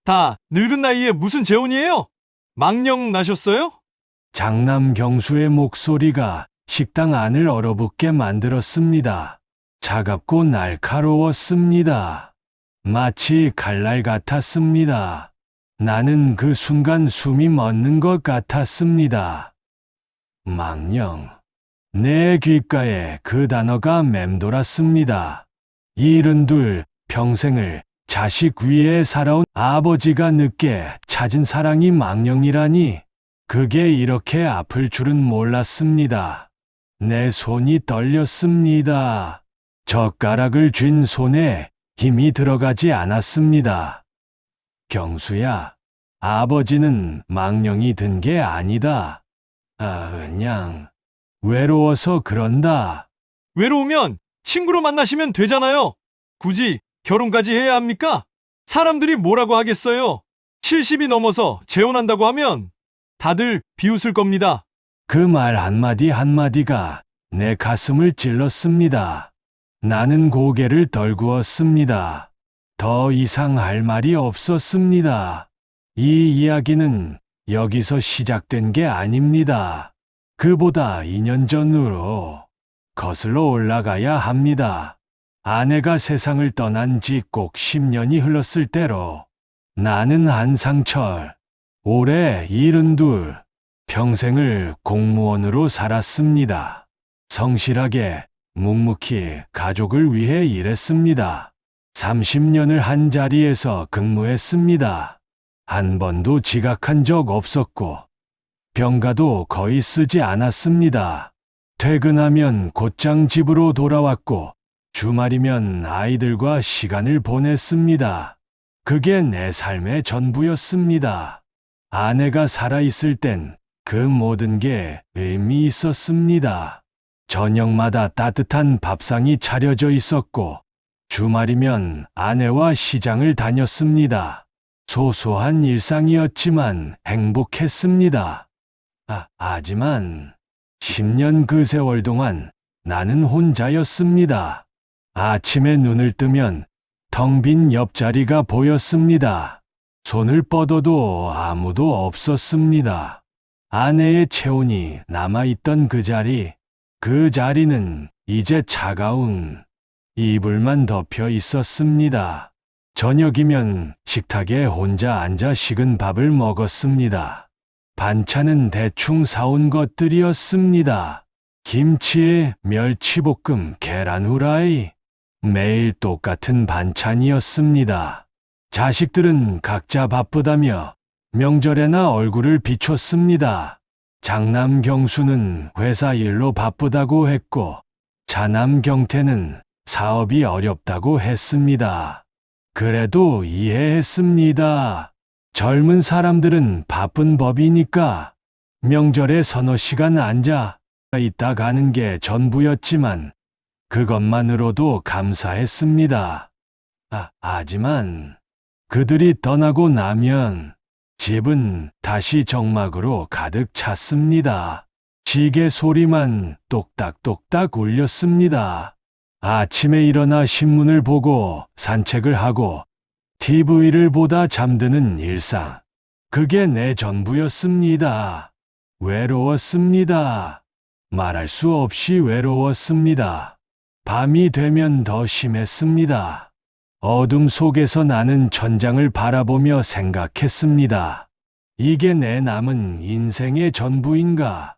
다 늙은 나이에 무슨 재혼이에요? 망령 나셨어요? 장남 경수의 목소리가 식당 안을 얼어붙게 만들었습니다. 차갑고 날카로웠습니다. 마치 칼날 같았습니다. 나는 그 순간 숨이 멎는 것 같았습니다. 망령. 내 귓가에 그 단어가 맴돌았습니다. 72 평생을 자식 위에 살아온 아버지가 늦게 찾은 사랑이 망령이라니, 그게 이렇게 아플 줄은 몰랐습니다. 내 손이 떨렸습니다. 젓가락을 쥔 손에 힘이 들어가지 않았습니다. 경수야, 아버지는 망령이 든 게 아니다. 그냥 외로워서 그런다. 외로우면 친구로 만나시면 되잖아요. 굳이 결혼까지 해야 합니까? 사람들이 뭐라고 하겠어요? 70이 넘어서 재혼한다고 하면 다들 비웃을 겁니다. 그 말 한마디 한마디가 내 가슴을 찔렀습니다. 나는 고개를 떨구었습니다. 더 이상 할 말이 없었습니다. 이 이야기는 여기서 시작된 게 아닙니다. 그보다 2년 전으로 거슬러 올라가야 합니다. 아내가 세상을 떠난 지 꼭 10년이 흘렀을 때로 나는 한상철, 올해 72, 평생을 공무원으로 살았습니다. 성실하게 묵묵히 가족을 위해 일했습니다. 30년을 한 자리에서 근무했습니다. 한 번도 지각한 적 없었고 병가도 거의 쓰지 않았습니다. 퇴근하면 곧장 집으로 돌아왔고 주말이면 아이들과 시간을 보냈습니다. 그게 내 삶의 전부였습니다. 아내가 살아있을 땐 그 모든 게 의미 있었습니다. 저녁마다 따뜻한 밥상이 차려져 있었고 주말이면 아내와 시장을 다녔습니다. 소소한 일상이었지만 행복했습니다. 하지만 10년 그 세월 동안 나는 혼자였습니다. 아침에 눈을 뜨면 텅 빈 옆자리가 보였습니다. 손을 뻗어도 아무도 없었습니다. 아내의 체온이 남아있던 그 자리는 이제 차가운 이불만 덮여 있었습니다. 저녁이면 식탁에 혼자 앉아 식은 밥을 먹었습니다. 반찬은 대충 사온 것들이었습니다. 김치에 멸치볶음, 계란 후라이. 매일 똑같은 반찬이었습니다. 자식들은 각자 바쁘다며 명절에나 얼굴을 비췄습니다. 장남 경수는 회사 일로 바쁘다고 했고, 차남 경태는 사업이 어렵다고 했습니다. 그래도 이해했습니다. 젊은 사람들은 바쁜 법이니까 명절에 서너 시간 앉아 있다 가는 게 전부였지만 그것만으로도 감사했습니다. 하지만 그들이 떠나고 나면 집은 다시 정막으로 가득 찼습니다. 시계 소리만 똑딱똑딱 울렸습니다. 아침에 일어나 신문을 보고 산책을 하고 TV를 보다 잠드는 일상. 그게 내 전부였습니다. 외로웠습니다. 말할 수 없이 외로웠습니다. 밤이 되면 더 심했습니다. 어둠 속에서 나는 천장을 바라보며 생각했습니다. 이게 내 남은 인생의 전부인가?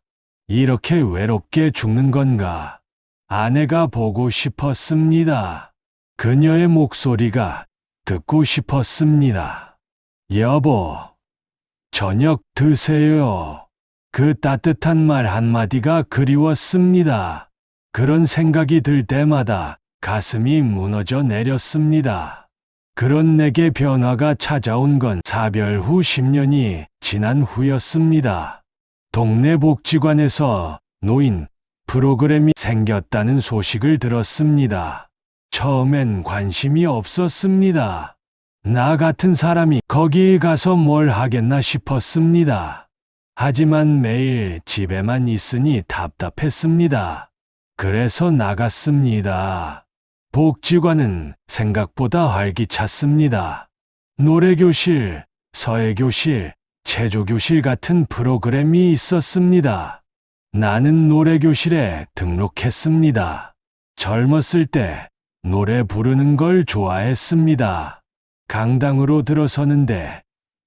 이렇게 외롭게 죽는 건가? 아내가 보고 싶었습니다. 그녀의 목소리가 듣고 싶었습니다. 여보, 저녁 드세요. 그 따뜻한 말 한마디가 그리웠습니다. 그런 생각이 들 때마다 가슴이 무너져 내렸습니다. 그런 내게 변화가 찾아온 건 사별 후 10년이 지난 후였습니다. 동네 복지관에서 노인 프로그램이 생겼다는 소식을 들었습니다. 처음엔 관심이 없었습니다. 나 같은 사람이 거기 가서 뭘 하겠나 싶었습니다. 하지만 매일 집에만 있으니 답답했습니다. 그래서 나갔습니다. 복지관은 생각보다 활기찼습니다. 노래교실, 서예교실, 체조교실 같은 프로그램이 있었습니다. 나는 노래교실에 등록했습니다. 젊었을 때 노래 부르는 걸 좋아했습니다. 강당으로 들어서는데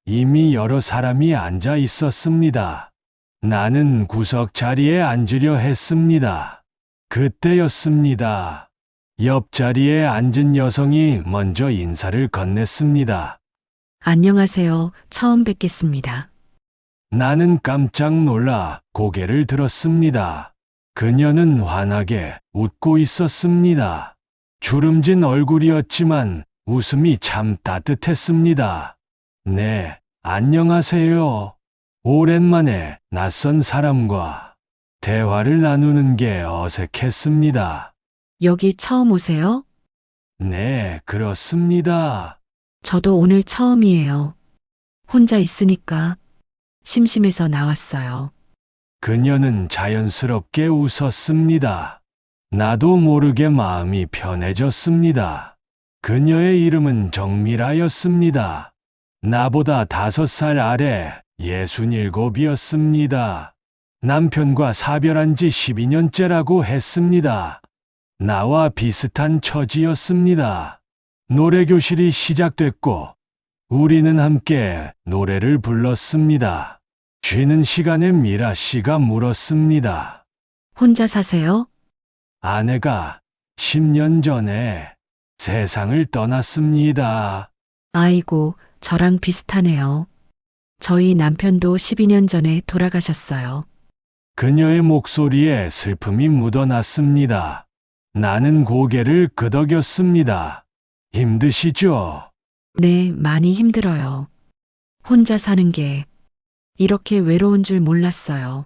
이미 여러 사람이 앉아 있었습니다. 나는 구석 자리에 앉으려 했습니다. 그때였습니다. 옆자리에 앉은 여성이 먼저 인사를 건넸습니다. 안녕하세요. 처음 뵙겠습니다. 나는 깜짝 놀라 고개를 들었습니다. 그녀는 환하게 웃고 있었습니다. 주름진 얼굴이었지만 웃음이 참 따뜻했습니다. 네, 안녕하세요. 오랜만에 낯선 사람과 대화를 나누는 게 어색했습니다. 여기 처음 오세요? 네, 그렇습니다. 저도 오늘 처음이에요. 혼자 있으니까 심심해서 나왔어요. 그녀는 자연스럽게 웃었습니다. 나도 모르게 마음이 편해졌습니다. 그녀의 이름은 정미라였습니다. 나보다 5살 아래 67이었습니다. 남편과 사별한 지 12년째라고 했습니다. 나와 비슷한 처지였습니다. 노래교실이 시작됐고 우리는 함께 노래를 불렀습니다. 쉬는 시간에 미라 씨가 물었습니다. 혼자 사세요? 아내가 10년 전에 세상을 떠났습니다. 아이고, 저랑 비슷하네요. 저희 남편도 12년 전에 돌아가셨어요. 그녀의 목소리에 슬픔이 묻어났습니다. 나는 고개를 끄덕였습니다. 힘드시죠? 네, 많이 힘들어요. 혼자 사는 게 이렇게 외로운 줄 몰랐어요.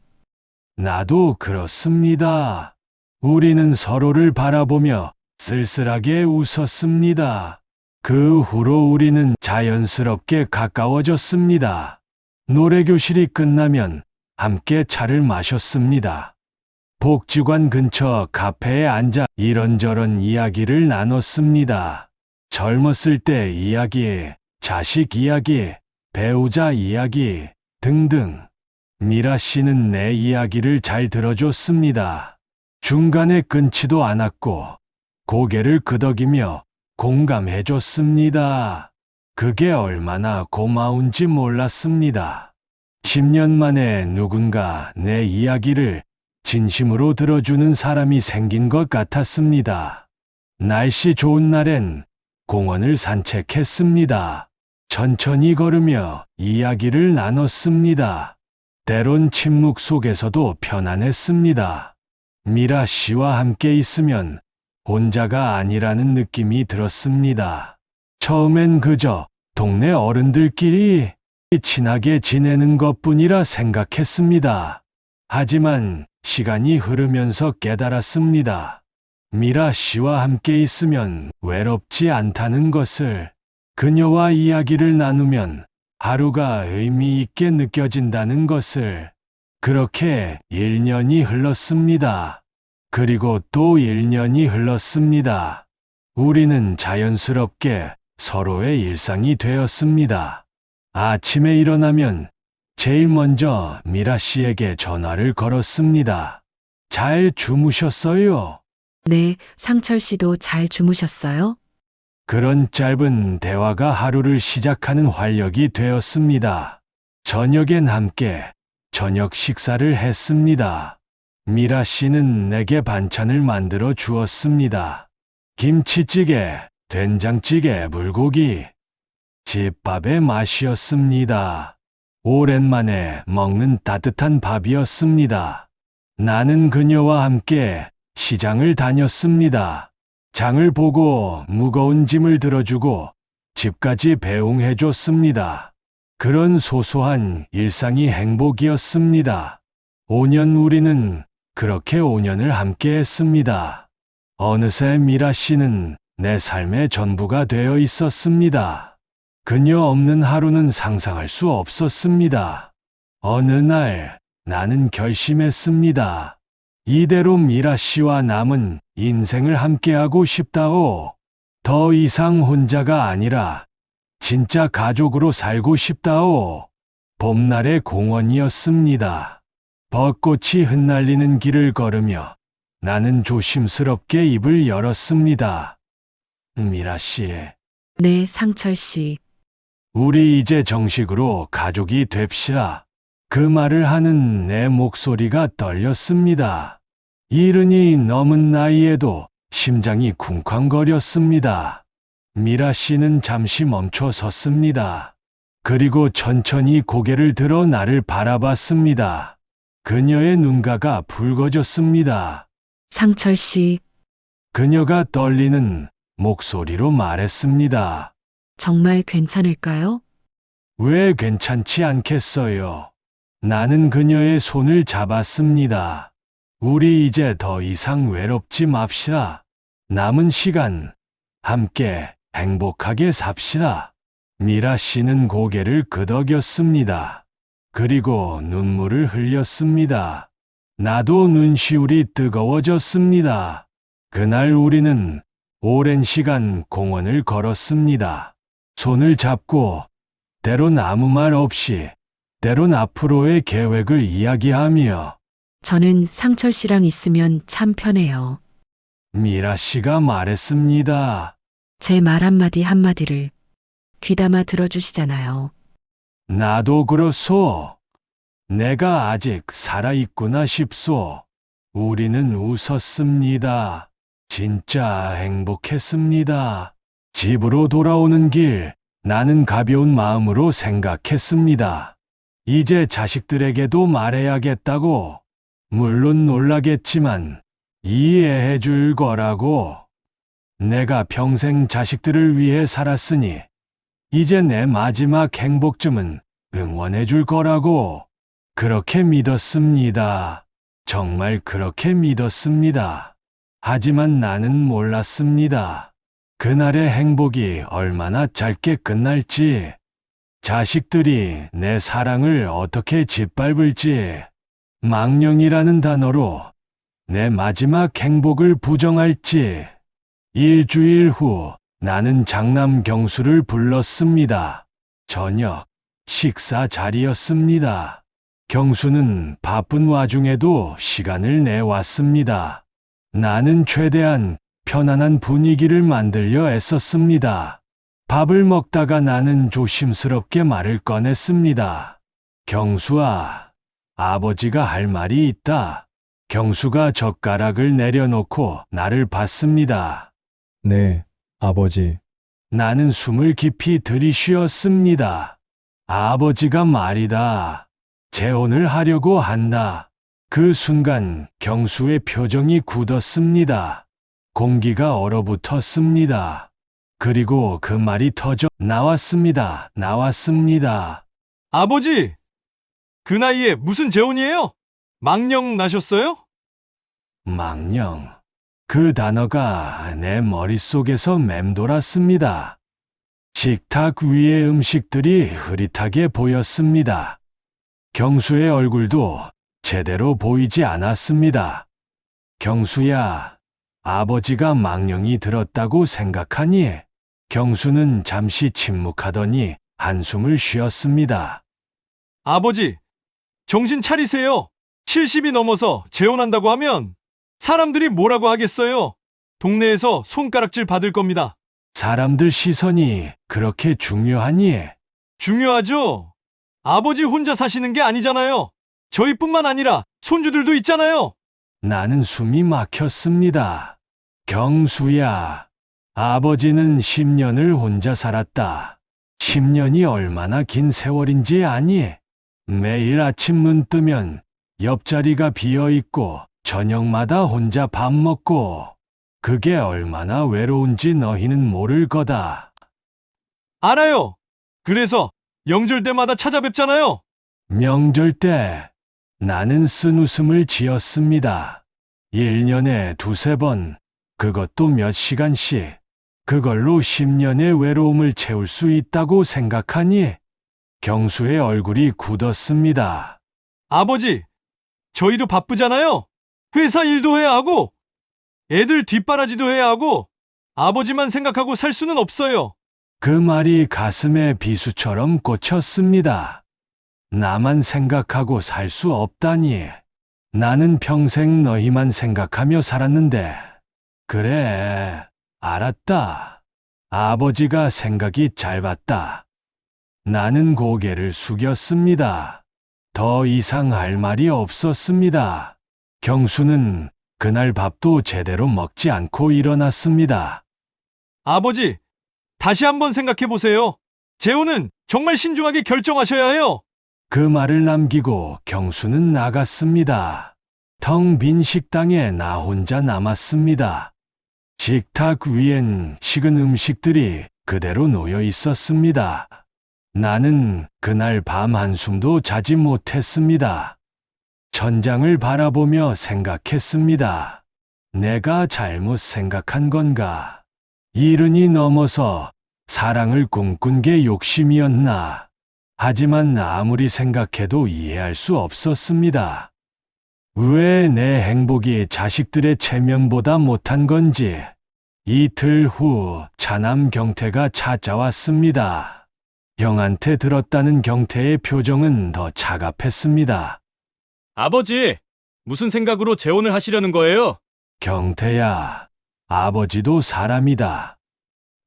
나도 그렇습니다. 우리는 서로를 바라보며 쓸쓸하게 웃었습니다. 그 후로 우리는 자연스럽게 가까워졌습니다. 노래교실이 끝나면 함께 차를 마셨습니다. 복지관 근처 카페에 앉아 이런저런 이야기를 나눴습니다. 젊었을 때 이야기, 자식 이야기, 배우자 이야기 등등. 미라 씨는 내 이야기를 잘 들어줬습니다. 중간에 끊지도 않았고 고개를 끄덕이며 공감해줬습니다. 그게 얼마나 고마운지 몰랐습니다. 10년 만에 누군가 내 이야기를 진심으로 들어주는 사람이 생긴 것 같았습니다. 날씨 좋은 날엔 공원을 산책했습니다. 천천히 걸으며 이야기를 나눴습니다. 때론 침묵 속에서도 편안했습니다. 미라 씨와 함께 있으면 혼자가 아니라는 느낌이 들었습니다. 처음엔 그저 동네 어른들끼리 친하게 지내는 것뿐이라 생각했습니다. 하지만 시간이 흐르면서 깨달았습니다. 미라 씨와 함께 있으면 외롭지 않다는 것을, 그녀와 이야기를 나누면 하루가 의미 있게 느껴진다는 것을. 그렇게 1년이 흘렀습니다. 그리고 또 1년이 흘렀습니다. 우리는 자연스럽게 서로의 일상이 되었습니다. 아침에 일어나면 제일 먼저 미라 씨에게 전화를 걸었습니다. 잘 주무셨어요? 네, 상철 씨도 잘 주무셨어요? 그런 짧은 대화가 하루를 시작하는 활력이 되었습니다. 저녁엔 함께 저녁 식사를 했습니다. 미라 씨는 내게 반찬을 만들어 주었습니다. 김치찌개, 된장찌개, 물고기, 집밥의 맛이었습니다. 오랜만에 먹는 따뜻한 밥이었습니다. 나는 그녀와 함께 시장을 다녔습니다. 장을 보고 무거운 짐을 들어주고 집까지 배웅해줬습니다. 그런 소소한 일상이 행복이었습니다. 5년 우리는 그렇게 5년을 함께 했습니다. 어느새 미라 씨는 내 삶의 전부가 되어 있었습니다. 그녀 없는 하루는 상상할 수 없었습니다. 어느 날 나는 결심했습니다. 이대로 미라 씨와 남은 인생을 함께하고 싶다오. 더 이상 혼자가 아니라 진짜 가족으로 살고 싶다오. 봄날의 공원이었습니다. 벚꽃이 흩날리는 길을 걸으며 나는 조심스럽게 입을 열었습니다. 미라 씨, 네, 상철 씨. 우리 이제 정식으로 가족이 됩시다. 그 말을 하는 내 목소리가 떨렸습니다. 이른이 넘은 나이에도 심장이 쿵쾅거렸습니다. 미라 씨는 잠시 멈춰 섰습니다. 그리고 천천히 고개를 들어 나를 바라봤습니다. 그녀의 눈가가 붉어졌습니다. 상철 씨, 그녀가 떨리는 목소리로 말했습니다. 정말 괜찮을까요? 왜 괜찮지 않겠어요? 나는 그녀의 손을 잡았습니다. 우리 이제 더 이상 외롭지 맙시다. 남은 시간 함께 행복하게 삽시다. 미라 씨는 고개를 끄덕였습니다. 그리고 눈물을 흘렸습니다. 나도 눈시울이 뜨거워졌습니다. 그날 우리는 오랜 시간 공원을 걸었습니다. 손을 잡고 때론 아무 말 없이 때론 앞으로의 계획을 이야기하며 저는 상철 씨랑 있으면 참 편해요. 미라 씨가 말했습니다. 제 말 한마디 한마디를 귀담아 들어주시잖아요. 나도 그렇소. 내가 아직 살아있구나 싶소. 우리는 웃었습니다. 진짜 행복했습니다. 집으로 돌아오는 길, 나는 가벼운 마음으로 생각했습니다. 이제 자식들에게도 말해야겠다고. 물론 놀라겠지만 이해해 줄 거라고. 내가 평생 자식들을 위해 살았으니 이제 내 마지막 행복쯤은 응원해 줄 거라고. 그렇게 믿었습니다. 정말 그렇게 믿었습니다. 하지만 나는 몰랐습니다. 그날의 행복이 얼마나 짧게 끝날지, 자식들이 내 사랑을 어떻게 짓밟을지, 망령이라는 단어로 내 마지막 행복을 부정할지. 일주일 후 나는 장남 경수를 불렀습니다. 저녁 식사 자리였습니다. 경수는 바쁜 와중에도 시간을 내왔습니다. 나는 최대한 편안한 분위기를 만들려 애썼습니다. 밥을 먹다가 나는 조심스럽게 말을 꺼냈습니다. 경수아, 아버지가 할 말이 있다. 경수가 젓가락을 내려놓고 나를 봤습니다. 네, 아버지. 나는 숨을 깊이 들이쉬었습니다. 아버지가 말이다. 재혼을 하려고 한다. 그 순간 경수의 표정이 굳었습니다. 공기가 얼어붙었습니다. 그리고 그 말이 터져 나왔습니다. 아버지! 그 나이에 무슨 재혼이에요? 망령 나셨어요? 망령. 그 단어가 내 머릿속에서 맴돌았습니다. 식탁 위의 음식들이 흐릿하게 보였습니다. 경수의 얼굴도 제대로 보이지 않았습니다. 경수야, 아버지가 망령이 들었다고 생각하니? 경수는 잠시 침묵하더니 한숨을 쉬었습니다. 아버지, 정신 차리세요. 70이 넘어서 재혼한다고 하면 사람들이 뭐라고 하겠어요? 동네에서 손가락질 받을 겁니다. 사람들 시선이 그렇게 중요하니? 중요하죠? 아버지 혼자 사시는 게 아니잖아요. 저희뿐만 아니라 손주들도 있잖아요. 나는 숨이 막혔습니다. 경수야, 아버지는 10년을 혼자 살았다. 10년이 얼마나 긴 세월인지 아니? 매일 아침 눈 뜨면 옆자리가 비어 있고 저녁마다 혼자 밥 먹고, 그게 얼마나 외로운지 너희는 모를 거다. 알아요. 그래서 명절 때마다 찾아뵙잖아요. 명절 때 나는 쓴 웃음을 지었습니다. 1년에 두세 번, 그것도 몇 시간씩. 그걸로 10년의 외로움을 채울 수 있다고 생각하니? 경수의 얼굴이 굳었습니다. 아버지, 저희도 바쁘잖아요. 회사 일도 해야 하고, 애들 뒷바라지도 해야 하고, 아버지만 생각하고 살 수는 없어요. 그 말이 가슴에 비수처럼 꽂혔습니다. 나만 생각하고 살 수 없다니. 나는 평생 너희만 생각하며 살았는데. 그래, 알았다. 아버지가 생각이 짧았다. 나는 고개를 숙였습니다. 더 이상 할 말이 없었습니다. 경수는 그날 밥도 제대로 먹지 않고 일어났습니다. 아버지, 다시 한번 생각해 보세요. 재혼은 정말 신중하게 결정하셔야 해요. 그 말을 남기고 경수는 나갔습니다. 텅 빈 식당에 나 혼자 남았습니다. 식탁 위엔 식은 음식들이 그대로 놓여 있었습니다. 나는 그날 밤 한숨도 자지 못했습니다. 천장을 바라보며 생각했습니다. 내가 잘못 생각한 건가? 이른이 넘어서 사랑을 꿈꾼 게 욕심이었나? 하지만 아무리 생각해도 이해할 수 없었습니다. 왜 내 행복이 자식들의 체면보다 못한 건지. 이틀 후 차남 경태가 찾아왔습니다. 형한테 들었다는 경태의 표정은 더 차갑했습니다. 아버지, 무슨 생각으로 재혼을 하시려는 거예요? 경태야, 아버지도 사람이다.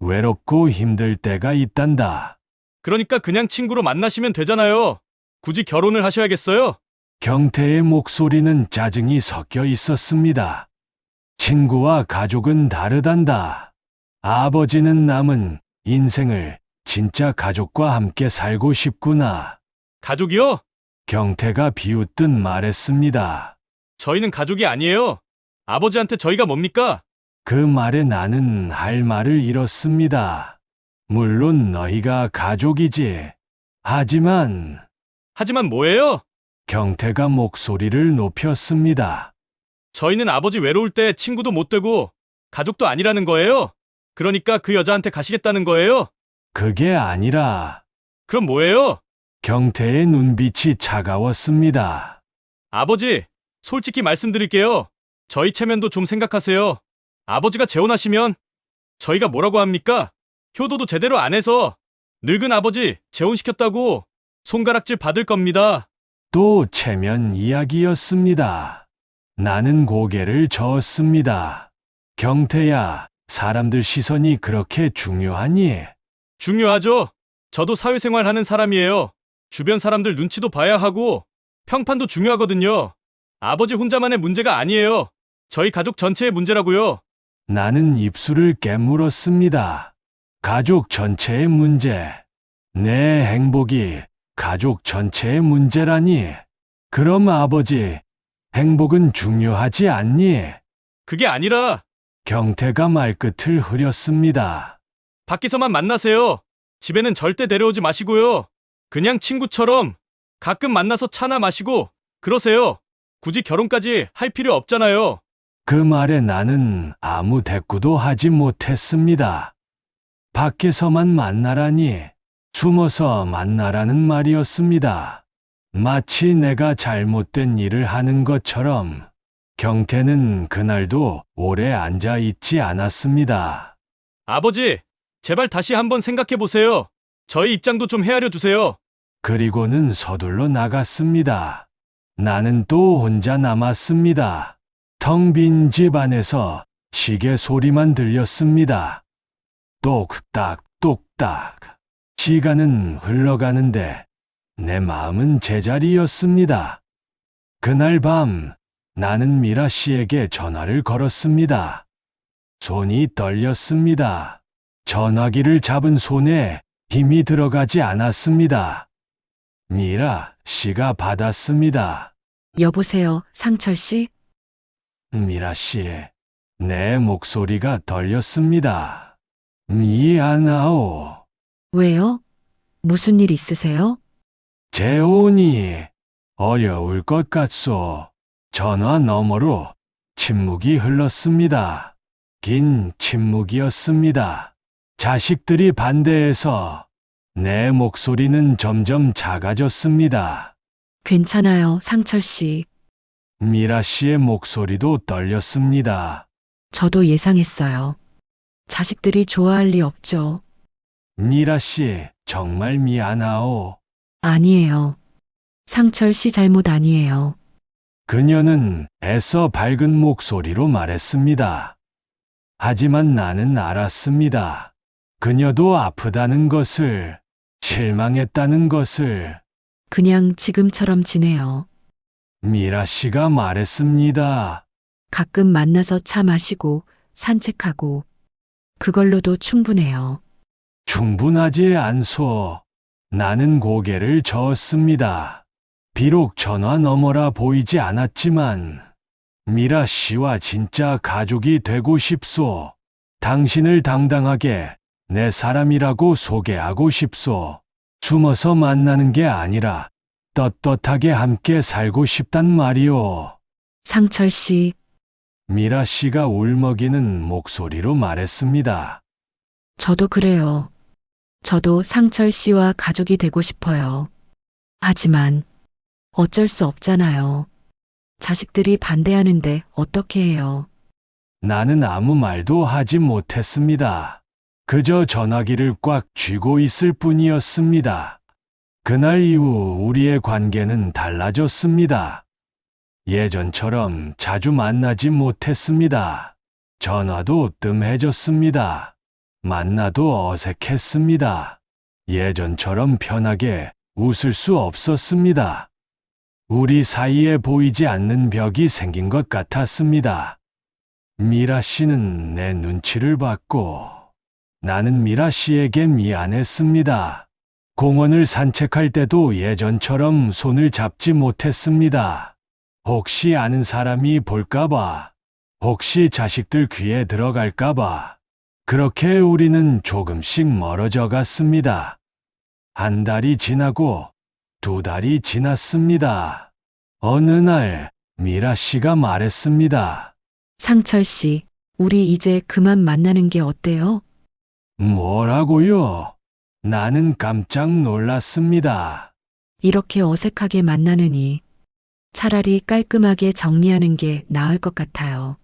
외롭고 힘들 때가 있단다. 그러니까 그냥 친구로 만나시면 되잖아요. 굳이 결혼을 하셔야겠어요? 경태의 목소리는 짜증이 섞여 있었습니다. 친구와 가족은 다르단다. 아버지는 남은 인생을 진짜 가족과 함께 살고 싶구나. 가족이요? 경태가 비웃듯 말했습니다. 저희는 가족이 아니에요. 아버지한테 저희가 뭡니까? 그 말에 나는 할 말을 잃었습니다. 물론 너희가 가족이지. 하지만 하지만 뭐예요? 경태가 목소리를 높였습니다. 저희는 아버지 외로울 때 친구도 못 되고 가족도 아니라는 거예요. 그러니까 그 여자한테 가시겠다는 거예요? 그게 아니라 그럼 뭐예요? 경태의 눈빛이 차가웠습니다. 아버지, 솔직히 말씀드릴게요. 저희 체면도 좀 생각하세요. 아버지가 재혼하시면 저희가 뭐라고 합니까? 효도도 제대로 안 해서 늙은 아버지 재혼시켰다고 손가락질 받을 겁니다. 또 체면 이야기였습니다. 나는 고개를 저었습니다. 경태야, 사람들 시선이 그렇게 중요하니? 중요하죠. 저도 사회생활 하는 사람이에요. 주변 사람들 눈치도 봐야 하고 평판도 중요하거든요. 아버지 혼자만의 문제가 아니에요. 저희 가족 전체의 문제라고요. 나는 입술을 깨물었습니다. 가족 전체의 문제. 내 행복이 가족 전체의 문제라니. 그럼 아버지, 행복은 중요하지 않니? 그게 아니라 경태가 말끝을 흐렸습니다. 밖에서만 만나세요. 집에는 절대 데려오지 마시고요. 그냥 친구처럼 가끔 만나서 차나 마시고 그러세요. 굳이 결혼까지 할 필요 없잖아요. 그 말에 나는 아무 대꾸도 하지 못했습니다. 밖에서만 만나라니, 숨어서 만나라는 말이었습니다. 마치 내가 잘못된 일을 하는 것처럼. 경태는 그날도 오래 앉아 있지 않았습니다. 아버지, 제발 다시 한번 생각해 보세요. 저희 입장도 좀 헤아려 주세요. 그리고는 서둘러 나갔습니다. 나는 또 혼자 남았습니다. 텅 빈 집 안에서 시계 소리만 들렸습니다. 똑딱 똑딱. 시간은 흘러가는데 내 마음은 제자리였습니다. 그날 밤 나는 미라 씨에게 전화를 걸었습니다. 손이 떨렸습니다. 전화기를 잡은 손에 힘이 들어가지 않았습니다. 미라 씨가 받았습니다. 여보세요, 상철 씨? 미라 씨, 내 목소리가 떨렸습니다. 미안하오. 왜요? 무슨 일 있으세요? 재혼이 어려울 것 같소. 전화 너머로 침묵이 흘렀습니다. 긴 침묵이었습니다. 자식들이 반대해서 내 목소리는 점점 작아졌습니다. 괜찮아요, 상철 씨. 미라 씨의 목소리도 떨렸습니다. 저도 예상했어요. 자식들이 좋아할 리 없죠. 미라 씨, 정말 미안하오. 아니에요. 상철 씨 잘못 아니에요. 그녀는 애써 밝은 목소리로 말했습니다. 하지만 나는 알았습니다. 그녀도 아프다는 것을, 실망했다는 것을. 그냥 지금처럼 지내요. 미라 씨가 말했습니다. 가끔 만나서 차 마시고 산책하고 그걸로도 충분해요. 충분하지 않소. 나는 고개를 저었습니다. 비록 전화 너머라 보이지 않았지만 미라 씨와 진짜 가족이 되고 싶소. 당신을 당당하게 내 사람이라고 소개하고 싶소. 숨어서 만나는 게 아니라 떳떳하게 함께 살고 싶단 말이오. 상철 씨, 미라 씨가 울먹이는 목소리로 말했습니다. 저도 그래요. 저도 상철 씨와 가족이 되고 싶어요. 하지만 어쩔 수 없잖아요. 자식들이 반대하는데 어떻게 해요? 나는 아무 말도 하지 못했습니다. 그저 전화기를 꽉 쥐고 있을 뿐이었습니다. 그날 이후 우리의 관계는 달라졌습니다. 예전처럼 자주 만나지 못했습니다. 전화도 뜸해졌습니다. 만나도 어색했습니다. 예전처럼 편하게 웃을 수 없었습니다. 우리 사이에 보이지 않는 벽이 생긴 것 같았습니다. 미라 씨는 내 눈치를 봤고, 나는 미라 씨에게 미안했습니다. 공원을 산책할 때도 예전처럼 손을 잡지 못했습니다. 혹시 아는 사람이 볼까봐, 혹시 자식들 귀에 들어갈까봐. 그렇게 우리는 조금씩 멀어져 갔습니다. 한 달이 지나고 2달이 지났습니다. 어느 날 미라 씨가 말했습니다. 상철 씨, 우리 이제 그만 만나는 게 어때요? 뭐라고요? 나는 깜짝 놀랐습니다. 이렇게 어색하게 만나느니 차라리 깔끔하게 정리하는 게 나을 것 같아요.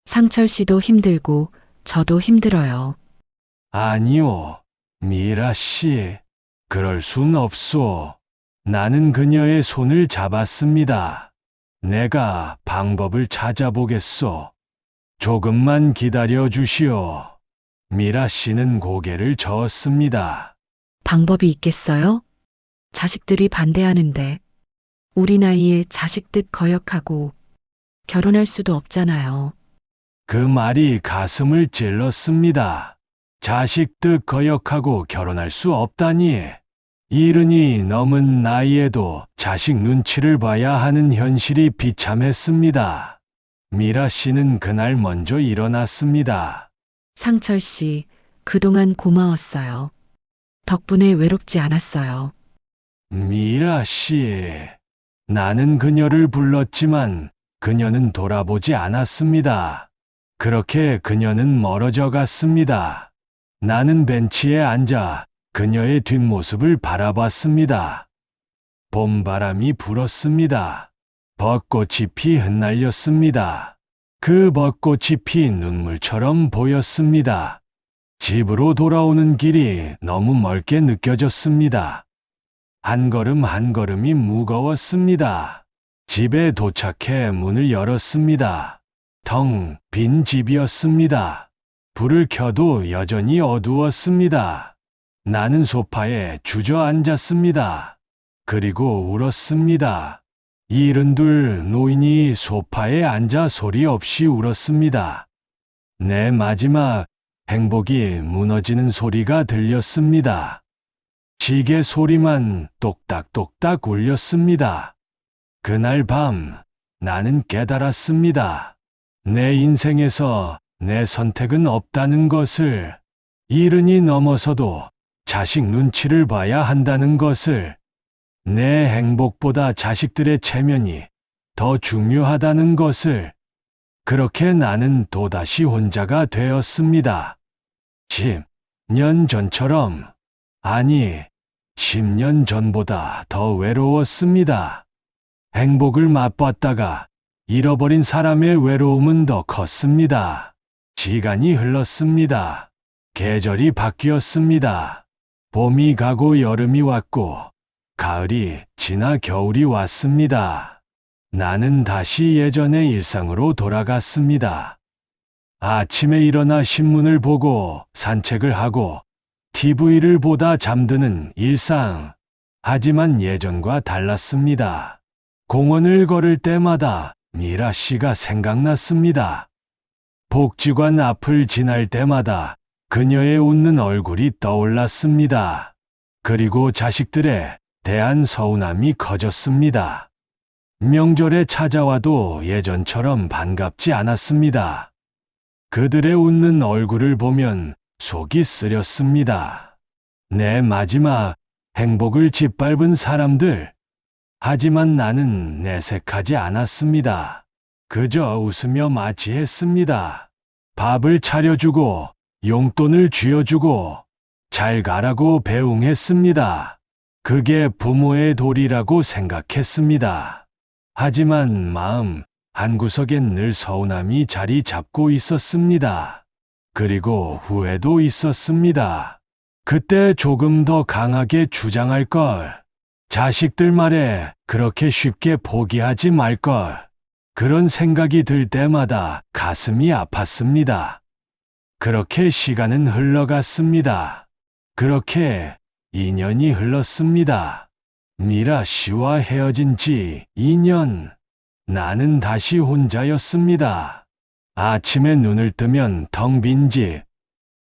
상철 씨도 힘들고 저도 힘들어요. 아니요, 미라 씨. 그럴 순 없소. 나는 그녀의 손을 잡았습니다. 내가 방법을 찾아보겠소. 조금만 기다려 주시오. 미라 씨는 고개를 저었습니다. 방법이 있겠어요? 자식들이 반대하는데 우리 나이에 자식 뜻 거역하고 결혼할 수도 없잖아요. 그 말이 가슴을 찔렀습니다. 자식 뜻 거역하고 결혼할 수 없다니. 이른이 넘은 나이에도 자식 눈치를 봐야 하는 현실이 비참했습니다. 미라 씨는 그날 먼저 일어났습니다. 상철 씨, 그동안 고마웠어요. 덕분에 외롭지 않았어요. 미라 씨. 나는 그녀를 불렀지만 그녀는 돌아보지 않았습니다. 그렇게 그녀는 멀어져 갔습니다. 나는 벤치에 앉아 그녀의 뒷모습을 바라봤습니다. 봄바람이 불었습니다. 벚꽃잎이 흩날렸습니다. 그 벚꽃잎이 눈물처럼 보였습니다. 집으로 돌아오는 길이 너무 멀게 느껴졌습니다. 한 걸음 한 걸음이 무거웠습니다. 집에 도착해 문을 열었습니다. 텅 빈 집이었습니다. 불을 켜도 여전히 어두웠습니다. 나는 소파에 주저앉았습니다. 그리고 울었습니다. 72 노인이 소파에 앉아 소리 없이 울었습니다. 내 마지막 행복이 무너지는 소리가 들렸습니다. 시계 소리만 똑딱똑딱 울렸습니다. 그날 밤 나는 깨달았습니다. 내 인생에서 내 선택은 없다는 것을, 이른이 넘어서도 자식 눈치를 봐야 한다는 것을, 내 행복보다 자식들의 체면이 더 중요하다는 것을. 그렇게 나는 또다시 혼자가 되었습니다. 10년 전처럼, 아니, 10년 전보다 더 외로웠습니다. 행복을 맛봤다가 잃어버린 사람의 외로움은 더 컸습니다. 시간이 흘렀습니다. 계절이 바뀌었습니다. 봄이 가고 여름이 왔고, 가을이 지나 겨울이 왔습니다. 나는 다시 예전의 일상으로 돌아갔습니다. 아침에 일어나 신문을 보고 산책을 하고 TV를 보다 잠드는 일상. 하지만 예전과 달랐습니다. 공원을 걸을 때마다 미라 씨가 생각났습니다. 복지관 앞을 지날 때마다 그녀의 웃는 얼굴이 떠올랐습니다. 그리고 자식들에 대한 서운함이 커졌습니다. 명절에 찾아와도 예전처럼 반갑지 않았습니다. 그들의 웃는 얼굴을 보면 속이 쓰렸습니다. 내 마지막 행복을 짓밟은 사람들. 하지만 나는 내색하지 않았습니다. 그저 웃으며 맞이했습니다. 밥을 차려주고 용돈을 쥐어주고 잘 가라고 배웅했습니다. 그게 부모의 도리라고 생각했습니다. 하지만 마음 한구석엔 늘 서운함이 자리 잡고 있었습니다. 그리고 후회도 있었습니다. 그때 조금 더 강하게 주장할 걸. 자식들 말에 그렇게 쉽게 포기하지 말 걸. 그런 생각이 들 때마다 가슴이 아팠습니다. 그렇게 시간은 흘러갔습니다. 그렇게 2년이 흘렀습니다. 미라 씨와 헤어진 지 2년. 나는 다시 혼자였습니다. 아침에 눈을 뜨면 텅 빈 집.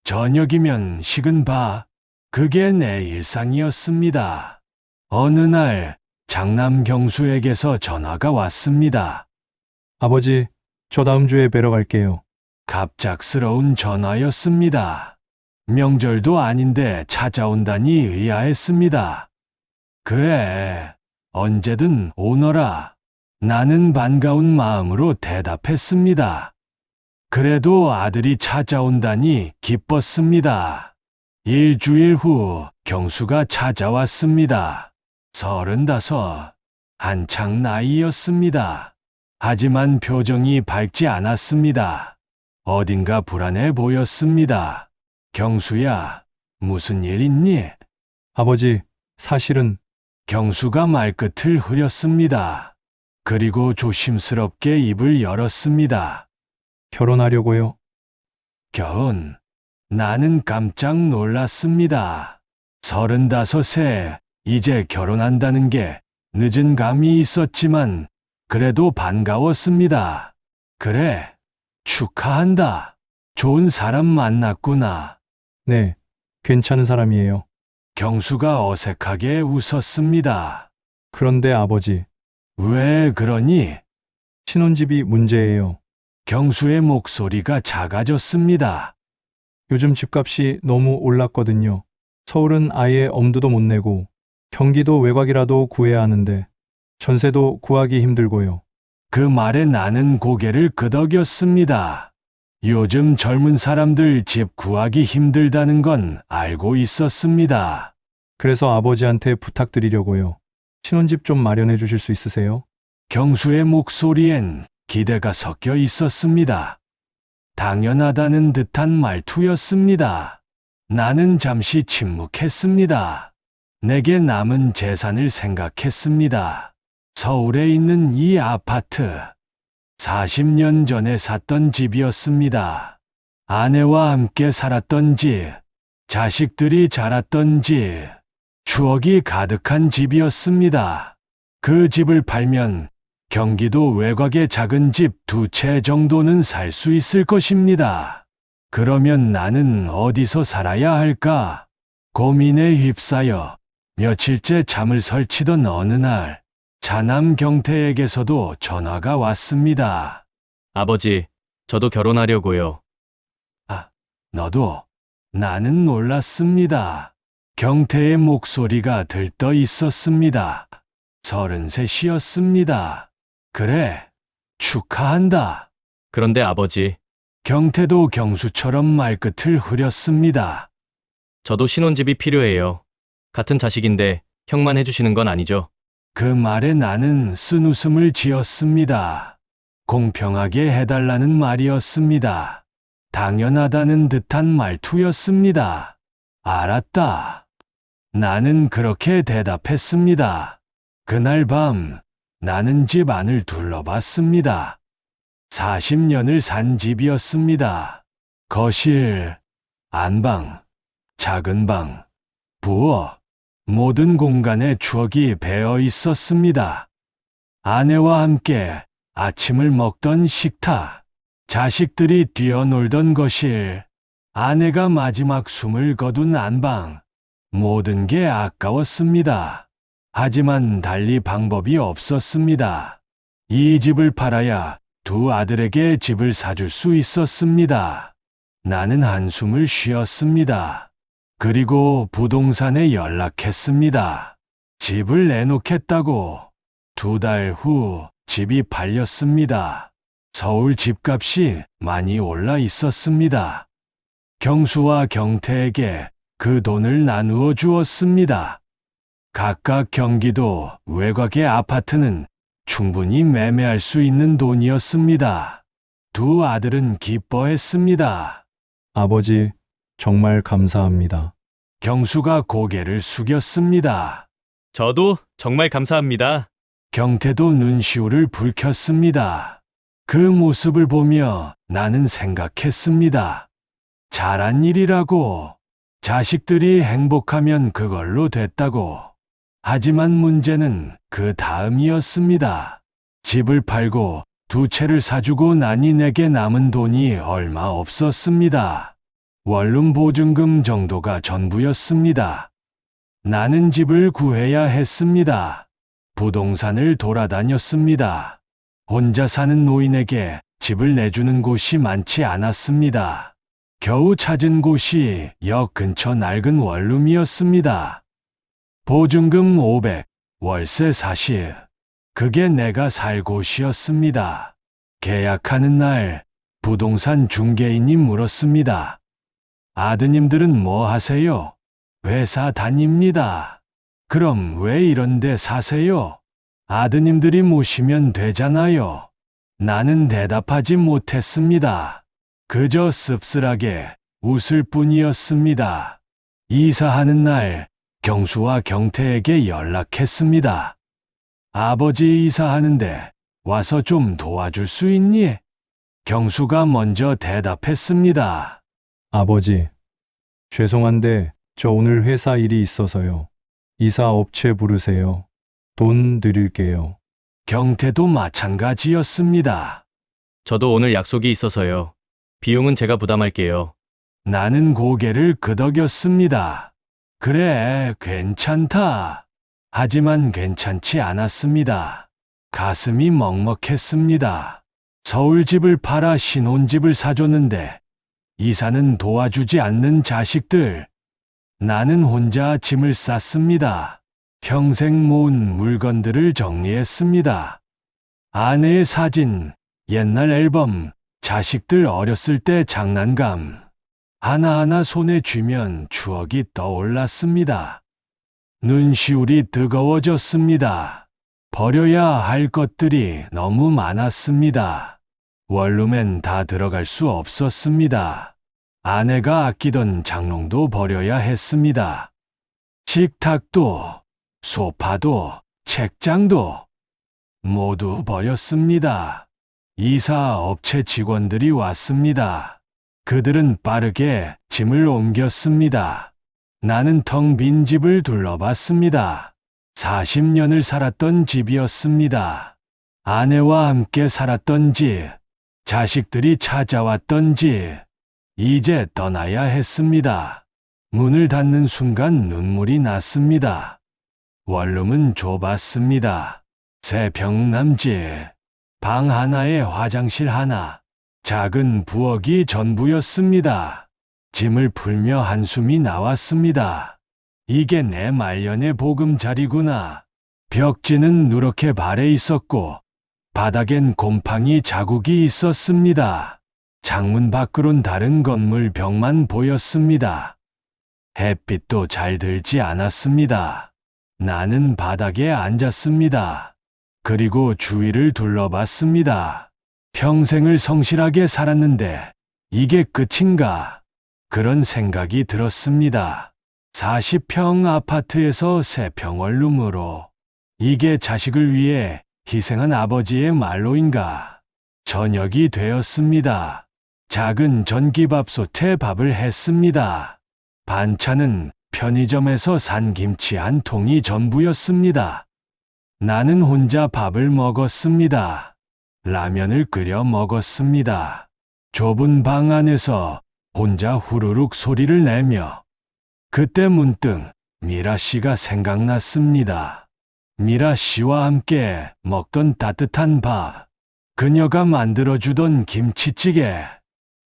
저녁이면 식은 밥. 그게 내 일상이었습니다. 어느 날 장남 경수에게서 전화가 왔습니다. 아버지, 저 다음 주에 뵈러 갈게요. 갑작스러운 전화였습니다. 명절도 아닌데 찾아온다니 의아했습니다. 그래, 언제든 오너라. 나는 반가운 마음으로 대답했습니다. 그래도 아들이 찾아온다니 기뻤습니다. 일주일 후 경수가 찾아왔습니다. 35, 한창 나이였습니다. 하지만 표정이 밝지 않았습니다. 어딘가 불안해 보였습니다. 경수야, 무슨 일 있니? 아버지, 사실은 경수가 말끝을 흐렸습니다. 그리고 조심스럽게 입을 열었습니다. 결혼하려고요. 결혼. 나는 깜짝 놀랐습니다. 35세, 이제 결혼한다는 게 늦은 감이 있었지만 그래도 반가웠습니다. 그래, 축하한다. 좋은 사람 만났구나. 네, 괜찮은 사람이에요. 경수가 어색하게 웃었습니다. 그런데 아버지, 왜 그러니? 신혼집이 문제예요. 경수의 목소리가 작아졌습니다. 요즘 집값이 너무 올랐거든요. 서울은 아예 엄두도 못 내고 경기도 외곽이라도 구해야 하는데 전세도 구하기 힘들고요. 그 말에 나는 고개를 끄덕였습니다. 요즘 젊은 사람들 집 구하기 힘들다는 건 알고 있었습니다. 그래서 아버지한테 부탁드리려고요. 신혼집 좀 마련해 주실 수 있으세요? 경수의 목소리엔 기대가 섞여 있었습니다. 당연하다는 듯한 말투였습니다. 나는 잠시 침묵했습니다. 내게 남은 재산을 생각했습니다. 서울에 있는 이 아파트. 40년 전에 샀던 집이었습니다. 아내와 함께 살았던 집, 자식들이 자랐던 집, 추억이 가득한 집이었습니다. 그 집을 팔면 경기도 외곽의 작은 집 2채 정도는 살 수 있을 것입니다. 그러면 나는 어디서 살아야 할까? 고민에 휩싸여 며칠째 잠을 설치던 어느 날, 차남 경태에게서도 전화가 왔습니다. 아버지, 저도 결혼하려고요. 너도? 나는 놀랐습니다. 경태의 목소리가 들떠 있었습니다. 33이었습니다. 그래, 축하한다. 그런데 아버지, 경태도 경수처럼 말끝을 흐렸습니다. 저도 신혼집이 필요해요. 같은 자식인데 형만 해주시는 건 아니죠? 그 말에 나는 쓴웃음을 지었습니다. 공평하게 해달라는 말이었습니다. 당연하다는 듯한 말투였습니다. 알았다. 나는 그렇게 대답했습니다. 그날 밤 나는 집 안을 둘러봤습니다. 40년을 산 집이었습니다. 거실, 안방, 작은 방, 부엌, 모든 공간에 추억이 배어 있었습니다. 아내와 함께 아침을 먹던 식탁, 자식들이 뛰어놀던 거실, 아내가 마지막 숨을 거둔 안방, 모든 게 아까웠습니다. 하지만 달리 방법이 없었습니다. 이 집을 팔아야 두 아들에게 집을 사줄 수 있었습니다. 나는 한숨을 쉬었습니다. 그리고 부동산에 연락했습니다. 집을 내놓겠다고. 2달 후 집이 팔렸습니다. 서울 집값이 많이 올라 있었습니다. 경수와 경태에게 그 돈을 나누어 주었습니다. 각각 경기도 외곽의 아파트는 충분히 매매할 수 있는 돈이었습니다. 두 아들은 기뻐했습니다. 아버지, 정말 감사합니다. 경수가 고개를 숙였습니다. 저도 정말 감사합니다. 경태도 눈시울을 붉혔습니다. 그 모습을 보며 나는 생각했습니다. 잘한 일이라고. 자식들이 행복하면 그걸로 됐다고. 하지만 문제는 그 다음이었습니다. 집을 팔고 2채를 사주고 나니 내게 남은 돈이 얼마 없었습니다. 원룸 보증금 정도가 전부였습니다. 나는 집을 구해야 했습니다. 부동산을 돌아다녔습니다. 혼자 사는 노인에게 집을 내주는 곳이 많지 않았습니다. 겨우 찾은 곳이 역 근처 낡은 원룸이었습니다. 보증금 500, 월세 40. 그게 내가 살 곳이었습니다. 계약하는 날 부동산 중개인이 물었습니다. 아드님들은 뭐 하세요? 회사 다닙니다. 그럼 왜 이런 데 사세요? 아드님들이 모시면 되잖아요. 나는 대답하지 못했습니다. 그저 씁쓸하게 웃을 뿐이었습니다. 이사하는 날 경수와 경태에게 연락했습니다. 아버지 이사하는데 와서 좀 도와줄 수 있니? 경수가 먼저 대답했습니다. 아버지, 죄송한데 저 오늘 회사 일이 있어서요. 이사 업체 부르세요. 돈 드릴게요. 경태도 마찬가지였습니다. 저도 오늘 약속이 있어서요. 비용은 제가 부담할게요. 나는 고개를 끄덕였습니다. 그래, 괜찮다. 하지만 괜찮지 않았습니다. 가슴이 먹먹했습니다. 서울집을 팔아 신혼집을 사줬는데 이사는 도와주지 않는 자식들. 나는 혼자 짐을 쌌습니다. 평생 모은 물건들을 정리했습니다. 아내의 사진, 옛날 앨범, 자식들 어렸을 때 장난감. 하나하나 손에 쥐면 추억이 떠올랐습니다. 눈시울이 뜨거워졌습니다. 버려야 할 것들이 너무 많았습니다. 원룸엔 다 들어갈 수 없었습니다. 아내가 아끼던 장롱도 버려야 했습니다. 식탁도, 소파도, 책장도 모두 버렸습니다. 이사 업체 직원들이 왔습니다. 그들은 빠르게 짐을 옮겼습니다. 나는 텅 빈 집을 둘러봤습니다. 40년을 살았던 집이었습니다. 아내와 함께 살았던 집, 자식들이 찾아왔던 집. 이제 떠나야 했습니다. 문을 닫는 순간 눈물이 났습니다. 원룸은 좁았습니다. 세 평남집, 방 하나에 화장실 하나, 작은 부엌이 전부였습니다. 짐을 풀며 한숨이 나왔습니다. 이게 내 말년의 보금자리구나. 벽지는 누렇게 발해 있었고 바닥엔 곰팡이 자국이 있었습니다. 창문 밖으론 다른 건물 벽만 보였습니다. 햇빛도 잘 들지 않았습니다. 나는 바닥에 앉았습니다. 그리고 주위를 둘러봤습니다. 평생을 성실하게 살았는데 이게 끝인가? 그런 생각이 들었습니다. 40평 아파트에서 3평 원룸으로. 이게 자식을 위해 희생한 아버지의 말로인가. 저녁이 되었습니다. 작은 전기밥솥에 밥을 했습니다. 반찬은 편의점에서 산 김치 한 통이 전부였습니다. 나는 혼자 밥을 먹었습니다. 라면을 끓여 먹었습니다. 좁은 방 안에서 혼자 후루룩 소리를 내며. 그때 문득 미라 씨가 생각났습니다. 미라 씨와 함께 먹던 따뜻한 밥, 그녀가 만들어주던 김치찌개,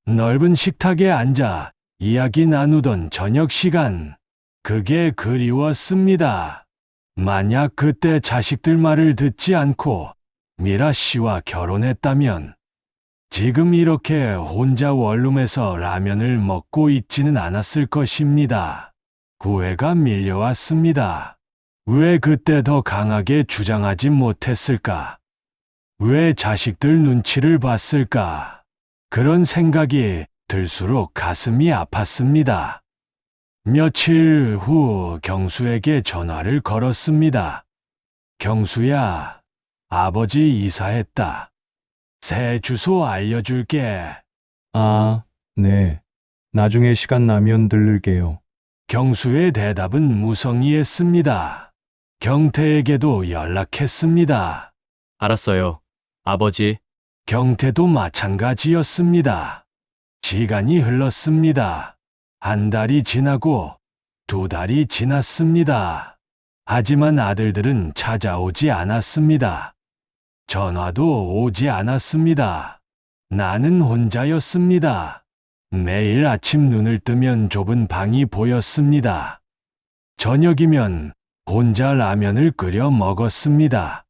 넓은 식탁에 앉아 이야기 나누던 저녁 시간, 그게 그리웠습니다. 만약 그때 자식들 말을 듣지 않고 미라 씨와 결혼했다면 지금 이렇게 혼자 원룸에서 라면을 먹고 있지는 않았을 것입니다. 후회가 밀려왔습니다. 왜 그때 더 강하게 주장하지 못했을까? 왜 자식들 눈치를 봤을까? 그런 생각이 들수록 가슴이 아팠습니다. 며칠 후 경수에게 전화를 걸었습니다. 경수야, 아버지 이사했다. 새 주소 알려줄게. 아, 네. 나중에 시간 나면 들를게요. 경수의 대답은 무성의했습니다. 경태에게도 연락했습니다. 알았어요. 아버지, 경태도 마찬가지였습니다. 시간이 흘렀습니다. 한 달이 지나고 2달이 지났습니다. 하지만 아들들은 찾아오지 않았습니다. 전화도 오지 않았습니다. 나는 혼자였습니다. 매일 아침 눈을 뜨면 좁은 방이 보였습니다. 저녁이면 혼자 라면을 끓여 먹었습니다.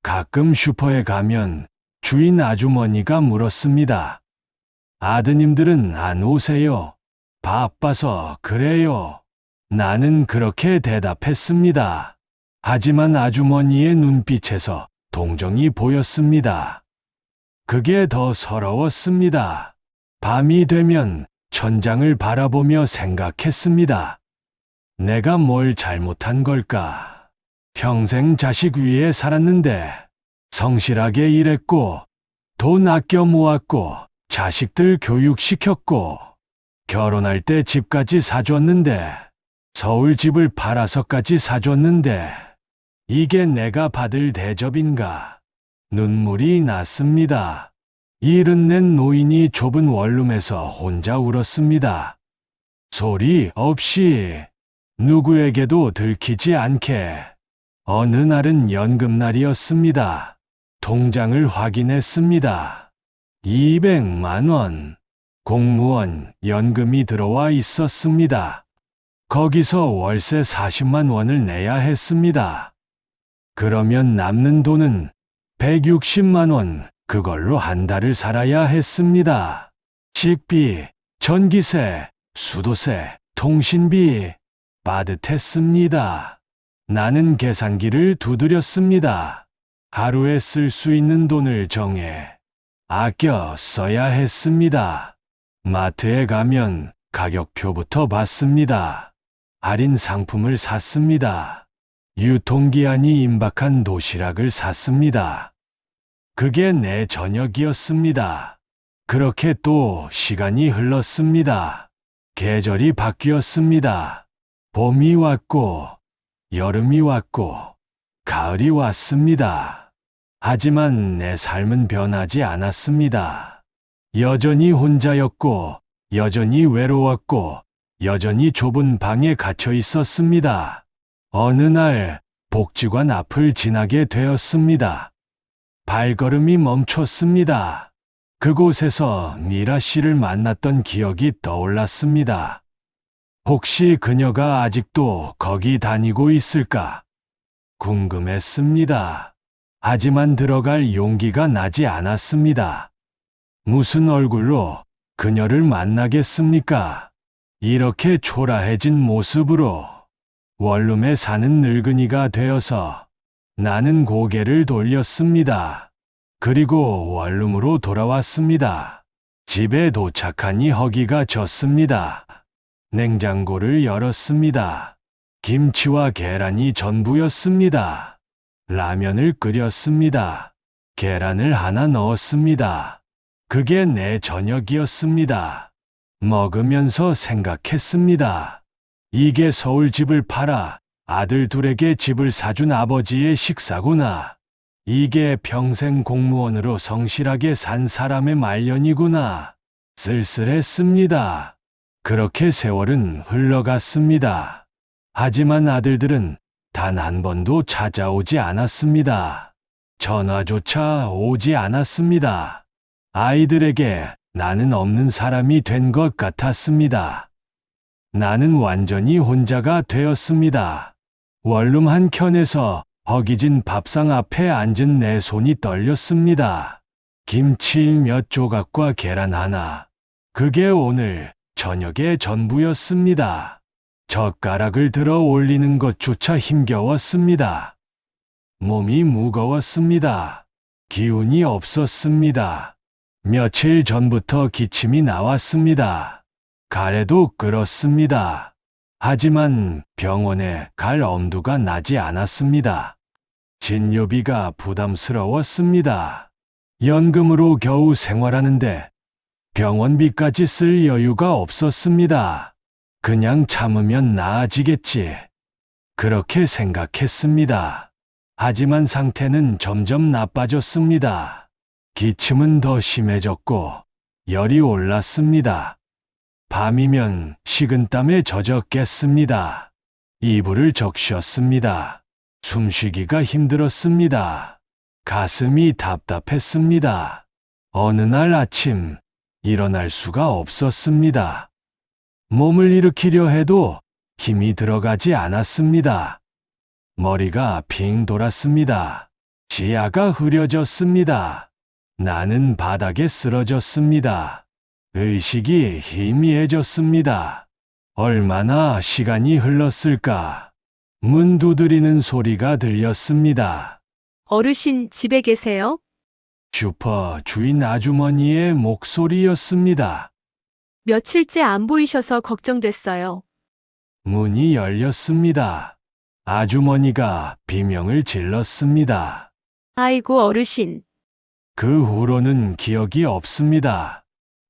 가끔 슈퍼에 가면 주인 아주머니가 물었습니다. 아드님들은 안 오세요? 바빠서 그래요. 나는 그렇게 대답했습니다. 하지만 아주머니의 눈빛에서 동정이 보였습니다. 그게 더 서러웠습니다. 밤이 되면 천장을 바라보며 생각했습니다. 내가 뭘 잘못한 걸까? 평생 자식 위해 살았는데, 성실하게 일했고, 돈 아껴 모았고, 자식들 교육시켰고, 결혼할 때 집까지 사줬는데, 서울 집을 팔아서까지 사줬는데, 이게 내가 받을 대접인가? 눈물이 났습니다. 일은 낸 노인이 좁은 원룸에서 혼자 울었습니다. 소리 없이, 누구에게도 들키지 않게. 어느 날은 연금날이었습니다. 통장을 확인했습니다. 200만 원. 공무원 연금이 들어와 있었습니다. 거기서 월세 40만 원을 내야 했습니다. 그러면 남는 돈은 160만 원, 그걸로 한 달을 살아야 했습니다. 식비, 전기세, 수도세, 통신비, 빠듯했습니다. 나는 계산기를 두드렸습니다. 하루에 쓸 수 있는 돈을 정해 아껴 써야 했습니다. 마트에 가면 가격표부터 봤습니다. 할인 상품을 샀습니다. 유통기한이 임박한 도시락을 샀습니다. 그게 내 저녁이었습니다. 그렇게 또 시간이 흘렀습니다. 계절이 바뀌었습니다. 봄이 왔고, 여름이 왔고, 가을이 왔습니다. 하지만 내 삶은 변하지 않았습니다. 여전히 혼자였고, 여전히 외로웠고, 여전히 좁은 방에 갇혀 있었습니다. 어느 날 복지관 앞을 지나게 되었습니다. 발걸음이 멈췄습니다. 그곳에서 미라 씨를 만났던 기억이 떠올랐습니다. 혹시 그녀가 아직도 거기 다니고 있을까? 궁금했습니다. 하지만 들어갈 용기가 나지 않았습니다. 무슨 얼굴로 그녀를 만나겠습니까? 이렇게 초라해진 모습으로 원룸에 사는 늙은이가 되어서 나는 고개를 돌렸습니다. 그리고 원룸으로 돌아왔습니다. 집에 도착하니 허기가 졌습니다. 냉장고를 열었습니다. 김치와 계란이 전부였습니다. 라면을 끓였습니다. 계란을 하나 넣었습니다. 그게 내 저녁이었습니다. 먹으면서 생각했습니다. 이게 서울집을 팔아 아들 둘에게 집을 사준 아버지의 식사구나. 이게 평생 공무원으로 성실하게 산 사람의 말년이구나. 쓸쓸했습니다. 그렇게 세월은 흘러갔습니다. 하지만 아들들은 단 한 번도 찾아오지 않았습니다. 전화조차 오지 않았습니다. 아이들에게 나는 없는 사람이 된 것 같았습니다. 나는 완전히 혼자가 되었습니다. 원룸 한 켠에서 허기진 밥상 앞에 앉은 내 손이 떨렸습니다. 김치 몇 조각과 계란 하나. 그게 오늘 저녁의 전부였습니다. 젓가락을 들어 올리는 것조차 힘겨웠습니다. 몸이 무거웠습니다. 기운이 없었습니다. 며칠 전부터 기침이 나왔습니다. 가래도 끓었습니다. 하지만 병원에 갈 엄두가 나지 않았습니다. 진료비가 부담스러웠습니다. 연금으로 겨우 생활하는데 병원비까지 쓸 여유가 없었습니다. 그냥 참으면 나아지겠지. 그렇게 생각했습니다. 하지만 상태는 점점 나빠졌습니다. 기침은 더 심해졌고 열이 올랐습니다. 밤이면 식은땀에 젖었겠습니다. 이불을 적셨습니다. 숨쉬기가 힘들었습니다. 가슴이 답답했습니다. 어느 날 아침 일어날 수가 없었습니다. 몸을 일으키려 해도 힘이 들어가지 않았습니다. 머리가 빙 돌았습니다. 지하가 흐려졌습니다. 나는 바닥에 쓰러졌습니다. 의식이 희미해졌습니다. 얼마나 시간이 흘렀을까? 문 두드리는 소리가 들렸습니다. 어르신 집에 계세요? 슈퍼 주인 아주머니의 목소리였습니다. 며칠째 안 보이셔서 걱정됐어요. 문이 열렸습니다. 아주머니가 비명을 질렀습니다. 아이고 어르신, 그 후로는 기억이 없습니다.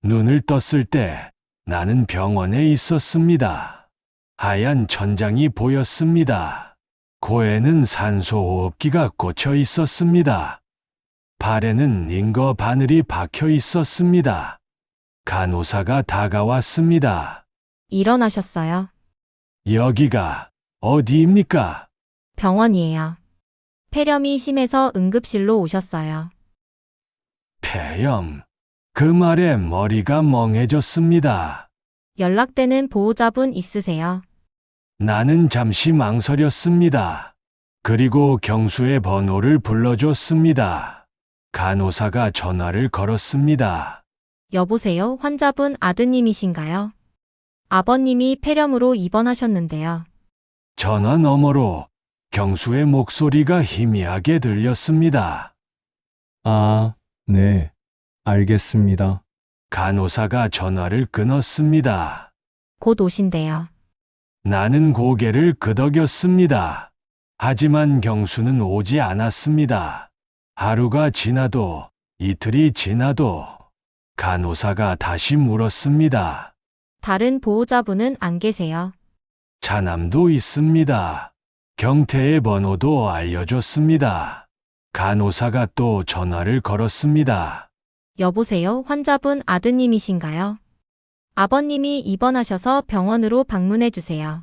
눈을 떴을 때 나는 병원에 있었습니다. 하얀 천장이 보였습니다. 코에는 산소호흡기가 꽂혀 있었습니다. 발에는 인거 바늘이 박혀 있었습니다. 간호사가 다가왔습니다. 일어나셨어요? 여기가 어디입니까? 병원이에요. 폐렴이 심해서 응급실로 오셨어요. 폐렴. 그 말에 머리가 멍해졌습니다. 연락되는 보호자분 있으세요? 나는 잠시 망설였습니다. 그리고 경수의 번호를 불러줬습니다. 간호사가 전화를 걸었습니다. 여보세요? 환자분 아드님이신가요? 아버님이 폐렴으로 입원하셨는데요. 전화 너머로 경수의 목소리가 희미하게 들렸습니다. 아, 네. 알겠습니다. 간호사가 전화를 끊었습니다. 곧 오신대요. 나는 고개를 끄덕였습니다. 하지만 경수는 오지 않았습니다. 하루가 지나도 이틀이 지나도 간호사가 다시 물었습니다. 다른 보호자분은 안 계세요? 차남도 있습니다. 경태의 번호도 알려줬습니다. 간호사가 또 전화를 걸었습니다. 여보세요? 환자분 아드님이신가요? 아버님이 입원하셔서 병원으로 방문해 주세요.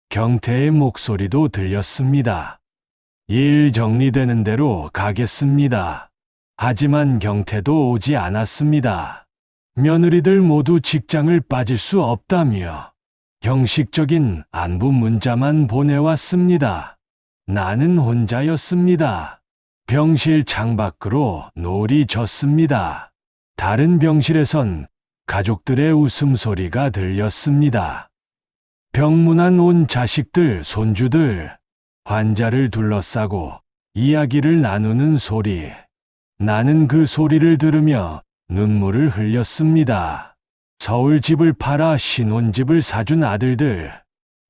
경태의 목소리도 들렸습니다. 일 정리되는 대로 가겠습니다. 하지만 경태도 오지 않았습니다. 며느리들 모두 직장을 빠질 수 없다며 형식적인 안부 문자만 보내왔습니다. 나는 혼자였습니다. 병실 창밖으로 노을이 졌습니다. 다른 병실에선 가족들의 웃음소리가 들렸습니다. 병문안 온 자식들, 손주들, 환자를 둘러싸고 이야기를 나누는 소리. 나는 그 소리를 들으며 눈물을 흘렸습니다. 서울 집을 팔아 신혼집을 사준 아들들.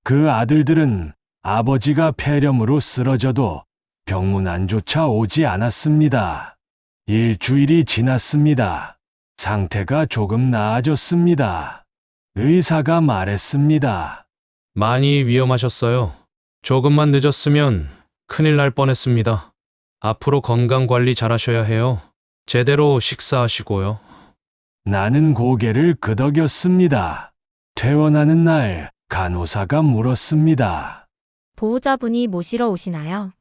그 아들들은 아버지가 폐렴으로 쓰러져도 병문안조차 오지 않았습니다. 일주일이 지났습니다. 상태가 조금 나아졌습니다. 의사가 말했습니다. 많이 위험하셨어요. 조금만 늦었으면 큰일 날 뻔했습니다. 앞으로 건강 관리 잘하셔야 해요. 제대로 식사하시고요. 나는 고개를 끄덕였습니다. 퇴원하는 날 간호사가 물었습니다. 보호자분이 모시러 오시나요?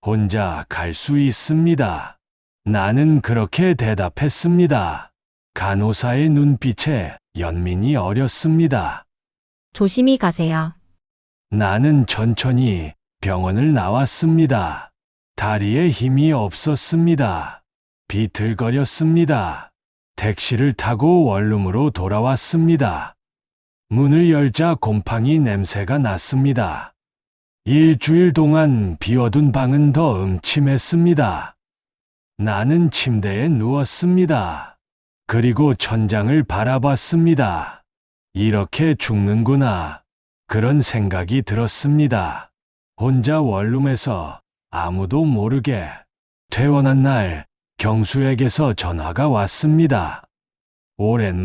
혼자 갈 수 있습니다. 나는 그렇게 대답했습니다. 간호사의 눈빛에 연민이 어렸습니다. 조심히 가세요. 나는 천천히 병원을 나왔습니다. 다리에 힘이 없었습니다. 비틀거렸습니다. 택시를 타고 원룸으로 돌아왔습니다. 문을 열자 곰팡이 냄새가 났습니다. 일주일 동안 비워둔 방은 더 음침했습니다. 나는 침대에 누웠습니다. 그리고 천장을 바라봤습니다. 이렇게 죽는구나. 그런 생각이 들었습니다. 혼자 원룸에서 아무도 모르게 퇴원한 날 경수에게서 전화가 왔습니다.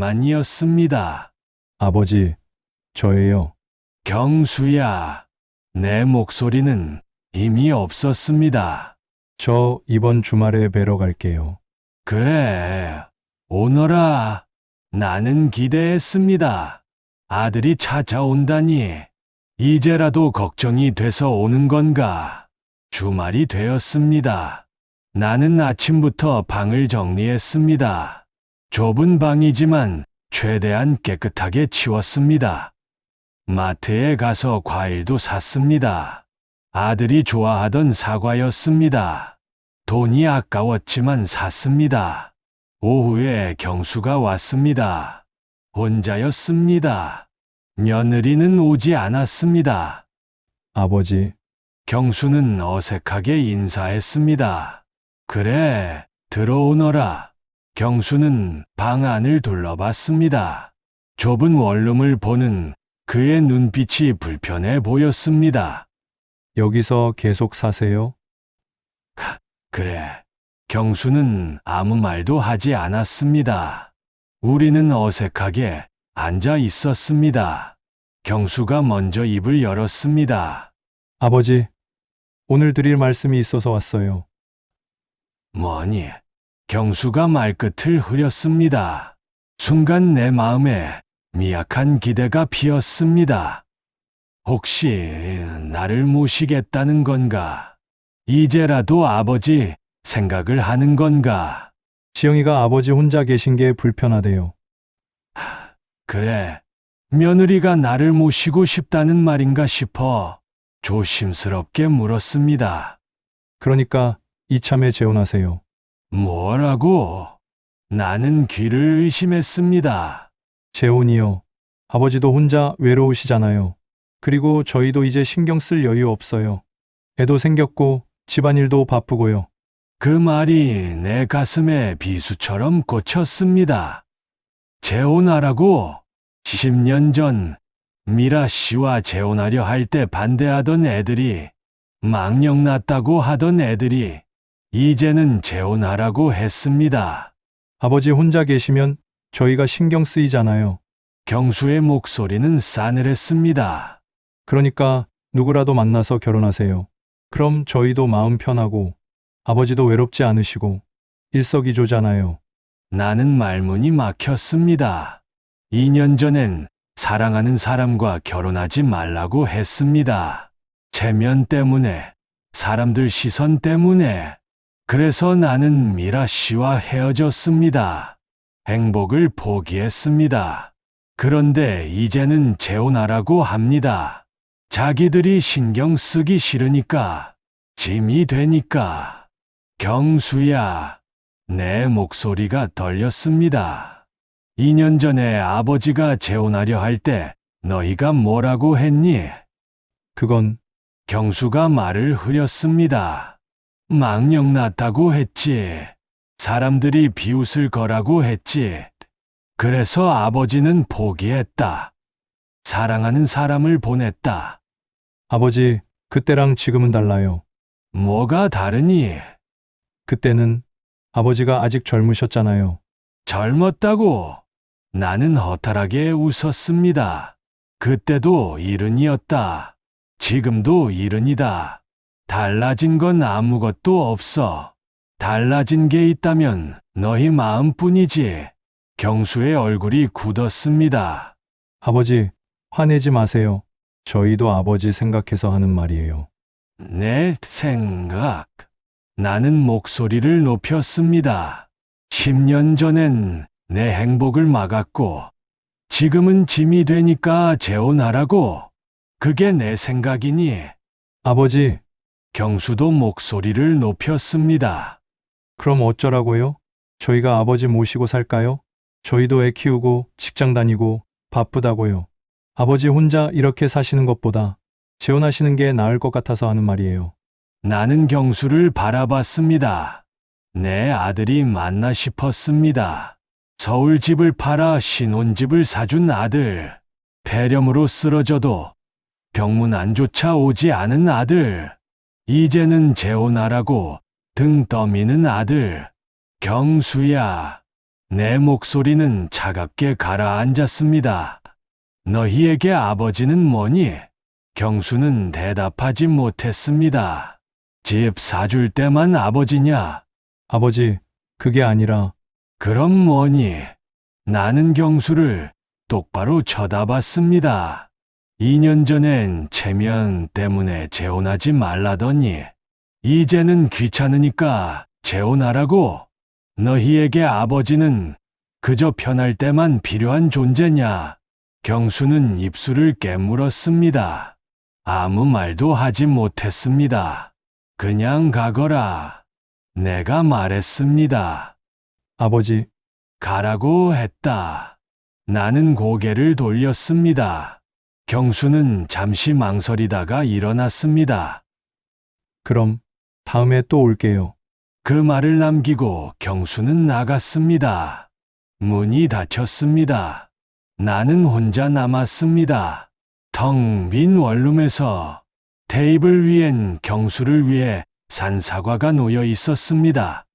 오랜만이었습니다. 아버지, 저예요. 경수야. 내 목소리는 힘이 없었습니다. 저 이번 주말에 뵈러 갈게요. 그래, 오너라. 나는 기대했습니다. 아들이 찾아온다니. 이제라도 걱정이 돼서 오는 건가. 주말이 되었습니다. 나는 아침부터 방을 정리했습니다. 좁은 방이지만 최대한 깨끗하게 치웠습니다. 마트에 가서 과일도 샀습니다. 아들이 좋아하던 사과였습니다. 돈이 아까웠지만 샀습니다. 오후에 경수가 왔습니다. 혼자였습니다. 며느리는 오지 않았습니다. 아버지, 경수는 어색하게 인사했습니다. 그래, 들어오너라. 경수는 방 안을 둘러봤습니다. 좁은 원룸을 보는 그의 눈빛이 불편해 보였습니다. 여기서 계속 사세요? 그래. 경수는 아무 말도 하지 않았습니다. 우리는 어색하게 앉아 있었습니다. 경수가 먼저 입을 열었습니다. 아버지, 오늘 드릴 말씀이 있어서 왔어요. 뭐니? 경수가 말끝을 흐렸습니다. 순간 내 마음에 미약한 기대가 피었습니다. 혹시 나를 모시겠다는 건가? 이제라도 아버지 생각을 하는 건가? 지영이가 아버지 혼자 계신 게 불편하대요. 그래, 며느리가 나를 모시고 싶다는 말인가 싶어 조심스럽게 물었습니다. 그러니까 이참에 재혼하세요. 뭐라고? 나는 귀를 의심했습니다. 재혼이요. 아버지도 혼자 외로우시잖아요. 그리고 저희도 이제 신경 쓸 여유 없어요. 애도 생겼고 집안일도 바쁘고요. 그 말이 내 가슴에 비수처럼 꽂혔습니다. 재혼하라고? 10년 전 미라 씨와 재혼하려 할 때 반대하던 애들이, 망령 났다고 하던 애들이 이제는 재혼하라고 했습니다. 아버지 혼자 계시면 저희가 신경 쓰이잖아요. 경수의 목소리는 싸늘했습니다. 그러니까 누구라도 만나서 결혼하세요. 그럼 저희도 마음 편하고 아버지도 외롭지 않으시고 일석이조잖아요. 나는 말문이 막혔습니다. 2년 전엔 사랑하는 사람과 결혼하지 말라고 했습니다. 체면 때문에, 사람들 시선 때문에. 그래서 나는 미라 씨와 헤어졌습니다. 행복을 포기했습니다. 그런데 이제는 재혼하라고 합니다. 자기들이 신경 쓰기 싫으니까, 짐이 되니까. 경수야, 내 목소리가 떨렸습니다. 2년 전에 아버지가 재혼하려 할 때 너희가 뭐라고 했니? 그건 경수가 말을 흐렸습니다. 망령 났다고 했지. 사람들이 비웃을 거라고 했지. 그래서 아버지는 포기했다. 사랑하는 사람을 보냈다. 아버지, 그때랑 지금은 달라요. 뭐가 다르니? 그때는 아버지가 아직 젊으셨잖아요. 젊었다고. 나는 허탈하게 웃었습니다. 그때도 이른이었다. 지금도 이른이다. 달라진 건 아무것도 없어. 달라진 게 있다면 너희 마음뿐이지. 경수의 얼굴이 굳었습니다. 아버지, 화내지 마세요. 저희도 아버지 생각해서 하는 말이에요. 내 생각. 나는 목소리를 높였습니다. 10년 전엔 내 행복을 막았고, 지금은 짐이 되니까 재혼하라고. 그게 내 생각이니. 아버지, 경수도 목소리를 높였습니다. 그럼 어쩌라고요? 저희가 아버지 모시고 살까요? 저희도 애 키우고 직장 다니고 바쁘다고요. 아버지 혼자 이렇게 사시는 것보다 재혼하시는 게 나을 것 같아서 하는 말이에요. 나는 경수를 바라봤습니다. 내 아들이 맞나 싶었습니다. 서울 집을 팔아 신혼집을 사준 아들. 폐렴으로 쓰러져도 병문 안조차 오지 않은 아들. 이제는 재혼하라고 등 떠미는 아들. 경수야. 내 목소리는 차갑게 가라앉았습니다. 너희에게 아버지는 뭐니? 경수는 대답하지 못했습니다. 집 사줄 때만 아버지냐? 아버지, 그게 아니라 그럼 뭐니? 나는 경수를 똑바로 쳐다봤습니다. 2년 전엔 체면 때문에 재혼하지 말라더니 이제는 귀찮으니까 재혼하라고? 너희에게 아버지는 그저 편할 때만 필요한 존재냐? 경수는 입술을 깨물었습니다. 아무 말도 하지 못했습니다. 그냥 가거라. 내가 말했습니다. 아버지, 가라고 했다. 나는 고개를 돌렸습니다. 경수는 잠시 망설이다가 일어났습니다. 그럼 다음에 또 올게요. 그 말을 남기고 경수는 나갔습니다. 문이 닫혔습니다. 나는 혼자 남았습니다. 텅 빈 원룸에서 테이블 위엔 경수를 위해 산 사과가 놓여 있었습니다.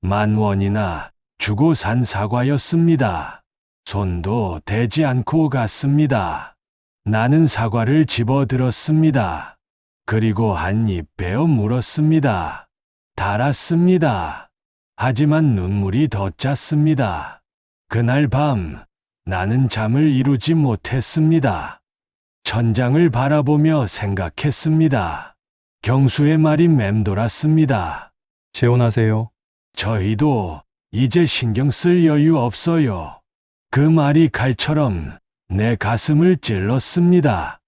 10,000원이나 주고 산 사과였습니다. 손도 대지 않고 갔습니다. 나는 사과를 집어들었습니다. 그리고 한 입 베어 물었습니다. 달았습니다. 하지만 눈물이 더 짰습니다. 그날 밤 나는 잠을 이루지 못했습니다. 천장을 바라보며 생각했습니다. 경수의 말이 맴돌았습니다. 재혼하세요. 저희도 이제 신경 쓸 여유 없어요. 그 말이 칼처럼 내 가슴을 찔렀습니다.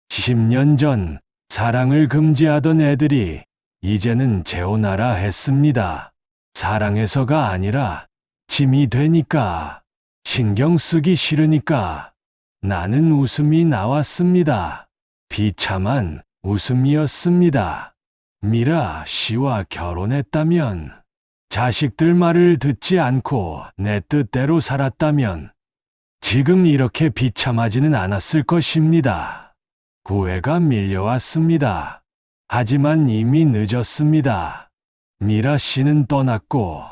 10년 전 사랑을 금지하던 애들이 이제는 재혼하라 했습니다. 사랑해서가 아니라 짐이 되니까, 신경 쓰기 싫으니까. 나는 웃음이 나왔습니다. 비참한 웃음이었습니다. 미라 씨와 결혼했다면, 자식들 말을 듣지 않고 내 뜻대로 살았다면, 지금 이렇게 비참하지는 않았을 것입니다. 구애가 밀려왔습니다. 하지만 이미 늦었습니다. 미라 씨는 떠났고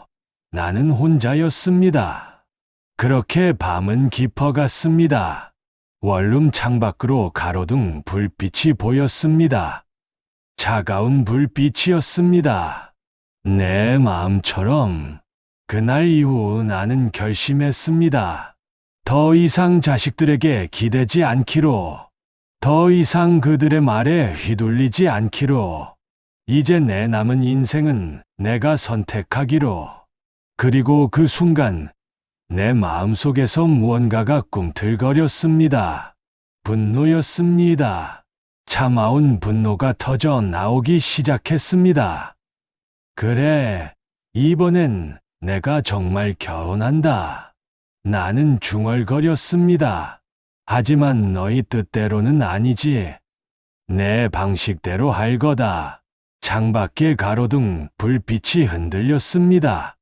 나는 혼자였습니다. 그렇게 밤은 깊어갔습니다. 원룸 창밖으로 가로등 불빛이 보였습니다. 차가운 불빛이었습니다. 내 마음처럼. 그날 이후 나는 결심했습니다. 더 이상 자식들에게 기대지 않기로. 더 이상 그들의 말에 휘둘리지 않기로. 이제 내 남은 인생은 내가 선택하기로. 그리고 그 순간 내 마음속에서 무언가가 꿈틀거렸습니다. 분노였습니다. 참아온 분노가 터져 나오기 시작했습니다. 그래, 이번엔 내가 정말 결혼한다. 나는 중얼거렸습니다. 하지만 너희 뜻대로는 아니지. 내 방식대로 할 거다. 창밖의 가로등 불빛이 흔들렸습니다.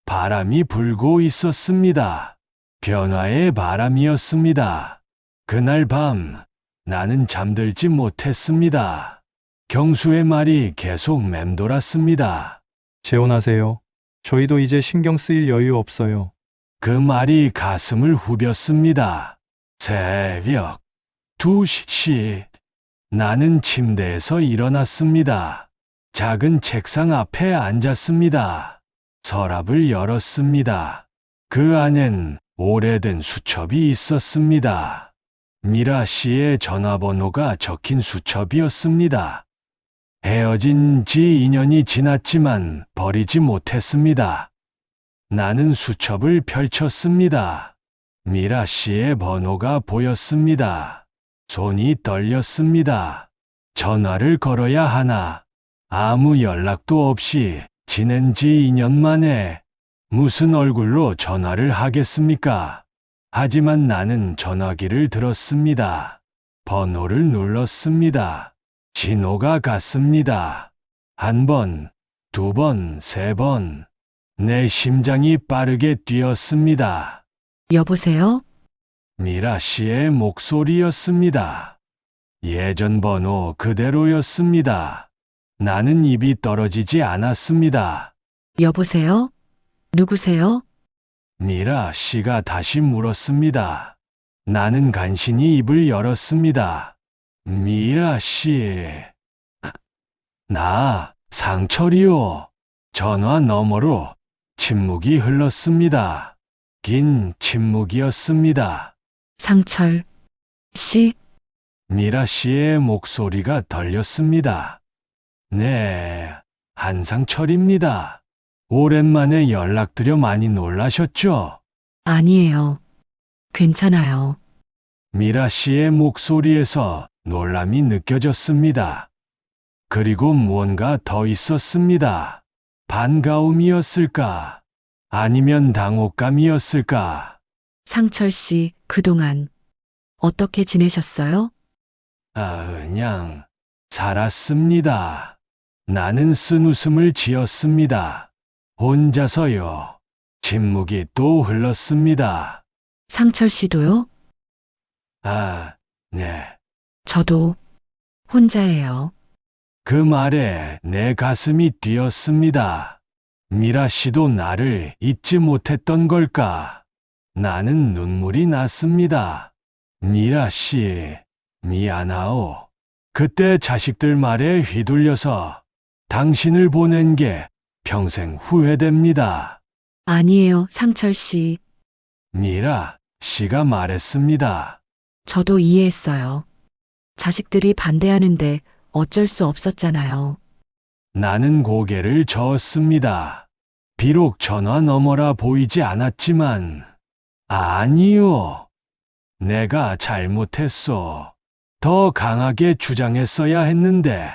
바람이 불고 있었습니다. 변화의 바람이었습니다. 그날 밤 나는 잠들지 못했습니다. 경수의 말이 계속 맴돌았습니다. 재혼하세요. 저희도 이제 신경 쓰일 여유 없어요. 그 말이 가슴을 후볐습니다. 새벽 2시. 나는 침대에서 일어났습니다. 작은 책상 앞에 앉았습니다. 서랍을 열었습니다. 그 안엔 오래된 수첩이 있었습니다. 미라 씨의 전화번호가 적힌 수첩이었습니다. 헤어진 지 2년이 지났지만 버리지 못했습니다. 나는 수첩을 펼쳤습니다. 미라 씨의 번호가 보였습니다. 손이 떨렸습니다. 전화를 걸어야 하나. 아무 연락도 없이 지낸 지 2년 만에 무슨 얼굴로 전화를 하겠습니까? 하지만 나는 전화기를 들었습니다. 번호를 눌렀습니다. 신호가 갔습니다. 한 번, 두 번, 세 번. 내 심장이 빠르게 뛰었습니다. 여보세요? 미라 씨의 목소리였습니다. 예전 번호 그대로였습니다. 나는 입이 떨어지지 않았습니다. 여보세요? 누구세요? 미라 씨가 다시 물었습니다. 나는 간신히 입을 열었습니다. 미라 씨. 나, 상철이요. 전화 너머로 침묵이 흘렀습니다. 긴 침묵이었습니다. 상철 씨? 미라 씨의 목소리가 들렸습니다. 네, 한상철입니다. 오랜만에 연락드려 많이 놀라셨죠? 아니에요. 괜찮아요. 미라 씨의 목소리에서 놀람이 느껴졌습니다. 그리고 무언가 더 있었습니다. 반가움이었을까? 아니면 당혹감이었을까? 상철 씨, 그동안 어떻게 지내셨어요? 그냥 살았습니다. 나는 쓴 웃음을 지었습니다. 혼자서요. 침묵이 또 흘렀습니다. 상철 씨도요? 네. 저도 혼자예요. 그 말에 내 가슴이 뛰었습니다. 미라 씨도 나를 잊지 못했던 걸까? 나는 눈물이 났습니다. 미라 씨, 미안하오. 그때 자식들 말에 휘둘려서 당신을 보낸 게 평생 후회됩니다. 아니에요, 상철 씨. 미라 씨가 말했습니다. 저도 이해했어요. 자식들이 반대하는데 어쩔 수 없었잖아요. 나는 고개를 저었습니다. 비록 전화 너머라 보이지 않았지만, 아니요. 내가 잘못했어. 더 강하게 주장했어야 했는데,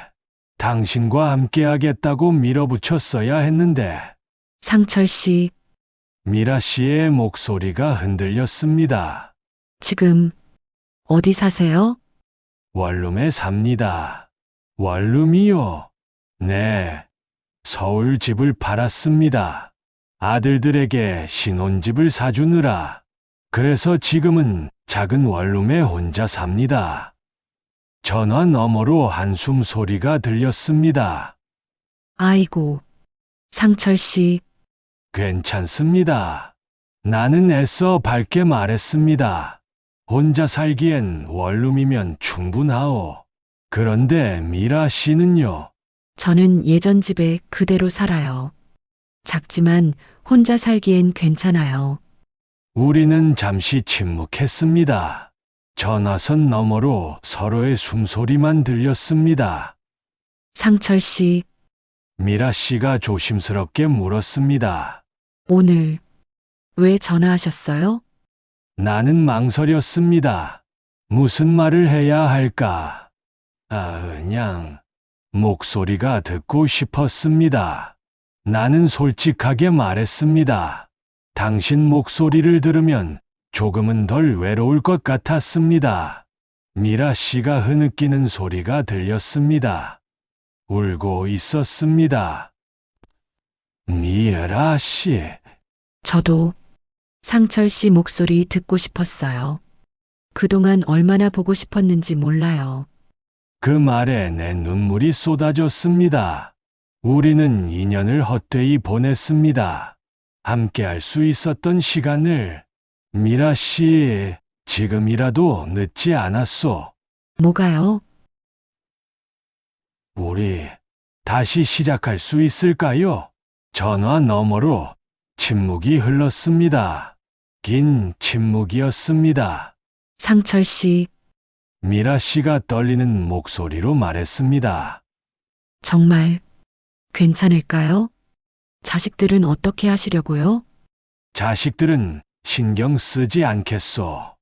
당신과 함께하겠다고 밀어붙였어야 했는데, 상철 씨, 미라 씨의 목소리가 흔들렸습니다. 지금 어디 사세요? 원룸에 삽니다. 원룸이요? 네. 서울 집을 팔았습니다. 아들들에게 신혼집을 사주느라. 그래서 지금은 작은 원룸에 혼자 삽니다. 전화 너머로 한숨 소리가 들렸습니다. 아이고, 상철 씨, 괜찮습니다. 나는 애써 밝게 말했습니다. 혼자 살기엔 원룸이면 충분하오. 그런데 미라 씨는요? 저는 예전 집에 그대로 살아요. 작지만 혼자 살기엔 괜찮아요. 우리는 잠시 침묵했습니다. 전화선 너머로 서로의 숨소리만 들렸습니다. 상철 씨, 미라 씨가 조심스럽게 물었습니다. 오늘 왜 전화하셨어요? 나는 망설였습니다. 무슨 말을 해야 할까? 그냥 목소리가 듣고 싶었습니다. 나는 솔직하게 말했습니다. 당신 목소리를 들으면 조금은 덜 외로울 것 같았습니다. 미라 씨가 흐느끼는 소리가 들렸습니다. 울고 있었습니다. 미라 씨, 저도 상철 씨 목소리 듣고 싶었어요. 그동안 얼마나 보고 싶었는지 몰라요. 그 말에 내 눈물이 쏟아졌습니다. 우리는 인연을 헛되이 보냈습니다. 함께 할 수 있었던 시간을. 미라 씨, 지금이라도 늦지 않았소. 뭐가요? 우리 다시 시작할 수 있을까요? 전화 너머로 침묵이 흘렀습니다. 긴 침묵이었습니다. 상철 씨, 미라 씨가 떨리는 목소리로 말했습니다. 정말 괜찮을까요? 자식들은 어떻게 하시려고요? 자식들은 신경 쓰지 않겠소.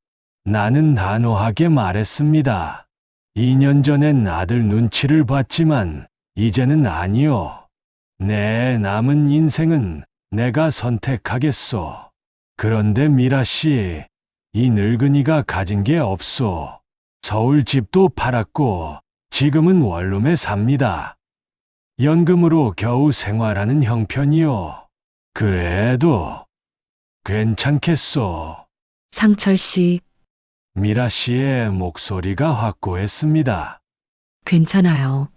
나는 단호하게 말했습니다. 2년 전엔 아들 눈치를 봤지만 이제는 아니요. 내 남은 인생은 내가 선택하겠소. 그런데 미라 씨, 이 늙은이가 가진 게 없소. 서울 집도 팔았고 지금은 원룸에 삽니다. 연금으로 겨우 생활하는 형편이요. 그래도 괜찮겠소. 상철 씨, 미라 씨의 목소리가 확고했습니다. 괜찮아요.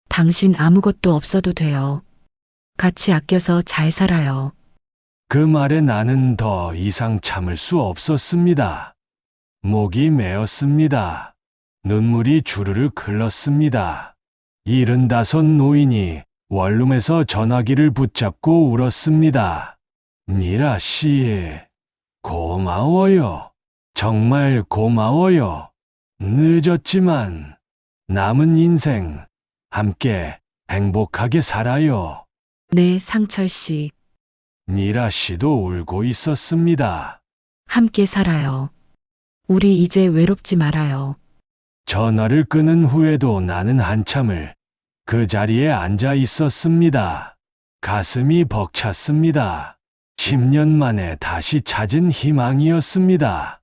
당신 아무것도 없어도 돼요. 같이 아껴서 잘 살아요. 그 말에 나는 더 이상 참을 수 없었습니다. 목이 메었습니다. 눈물이 주르륵 흘렀습니다. 75 노인이 원룸에서 전화기를 붙잡고 울었습니다. 미라 씨, 고마워요. 정말 고마워요. 늦었지만 남은 인생 함께 행복하게 살아요. 네, 상철 씨, 미라 씨도 울고 있었습니다. 함께 살아요. 우리 이제 외롭지 말아요. 전화를 끊은 후에도 나는 한참을 그 자리에 앉아 있었습니다. 가슴이 벅찼습니다. 10년 만에 다시 찾은 희망이었습니다.